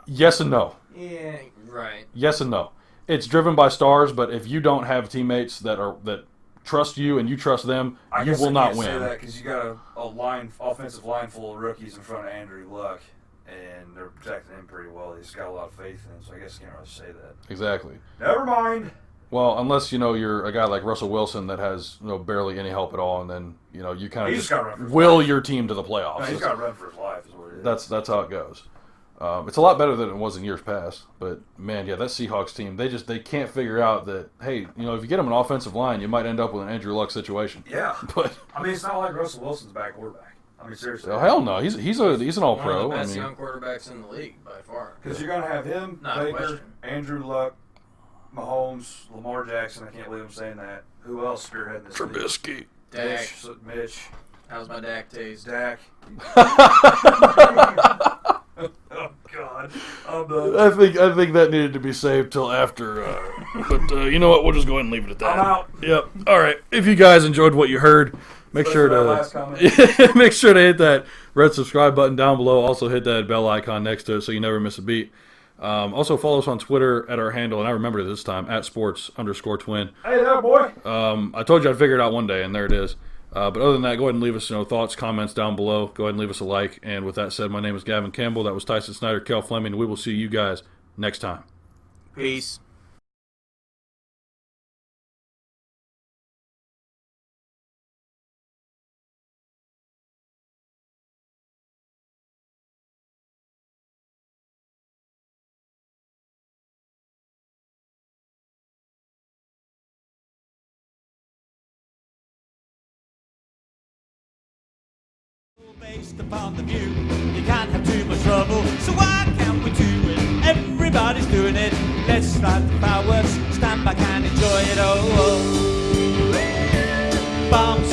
Yes and no. Yeah, right. Yes and no. it's driven by stars, but if you don't have teammates that trust you and you trust them, you will not win. I can't say that because you got a offensive line full of rookies in front of Andrew Luck, and they're protecting him pretty well. He's got a lot of faith in him, so I guess you can't really say that. Exactly. Never mind. Well, unless you're a guy like Russell Wilson that has barely any help at all, and then you kind of just will your team to the playoffs. No, he's got to run for his life, is what it is. That's how it goes. It's a lot better than it was in years past, but man, yeah, that Seahawks team, they can't figure out that, hey, if you get them an offensive line, you might end up with an Andrew Luck situation. Yeah, but I mean, it's not like Russell Wilson's back quarterback. I mean, seriously. Oh, hell no, he's an all pro. One of the best young quarterbacks in the league by far. Because you're gonna have him, Baker, Andrew Luck, Mahomes, Lamar Jackson. I can't believe I'm saying that. Who else spearheading this? Trubisky, Mitch. How's my Dak taste? Dak. Oh God, I'm done. I think that needed to be saved till after. But you know what? We'll just go ahead and leave it at that. I'm out. Yep. All right. If you guys enjoyed what you heard, make sure to hit that red subscribe button down below. Also hit that bell icon next to it so you never miss a beat. Also follow us on Twitter at our handle, and I remembered it this time, at @sports_twin. Hey there, boy. I told you I'd figure it out one day, and there it is. But other than that, go ahead and leave us thoughts, comments down below. Go ahead and leave us a like. And with that said, my name is Gavin Campbell. That was Tyson Snyder, Cale Fleming. We will see you guys next time. Peace. Based upon the view, you can't have too much trouble. So why can't we do it? Everybody's doing it. Let's start the fireworks, stand back and enjoy it. Oh, oh. Bombs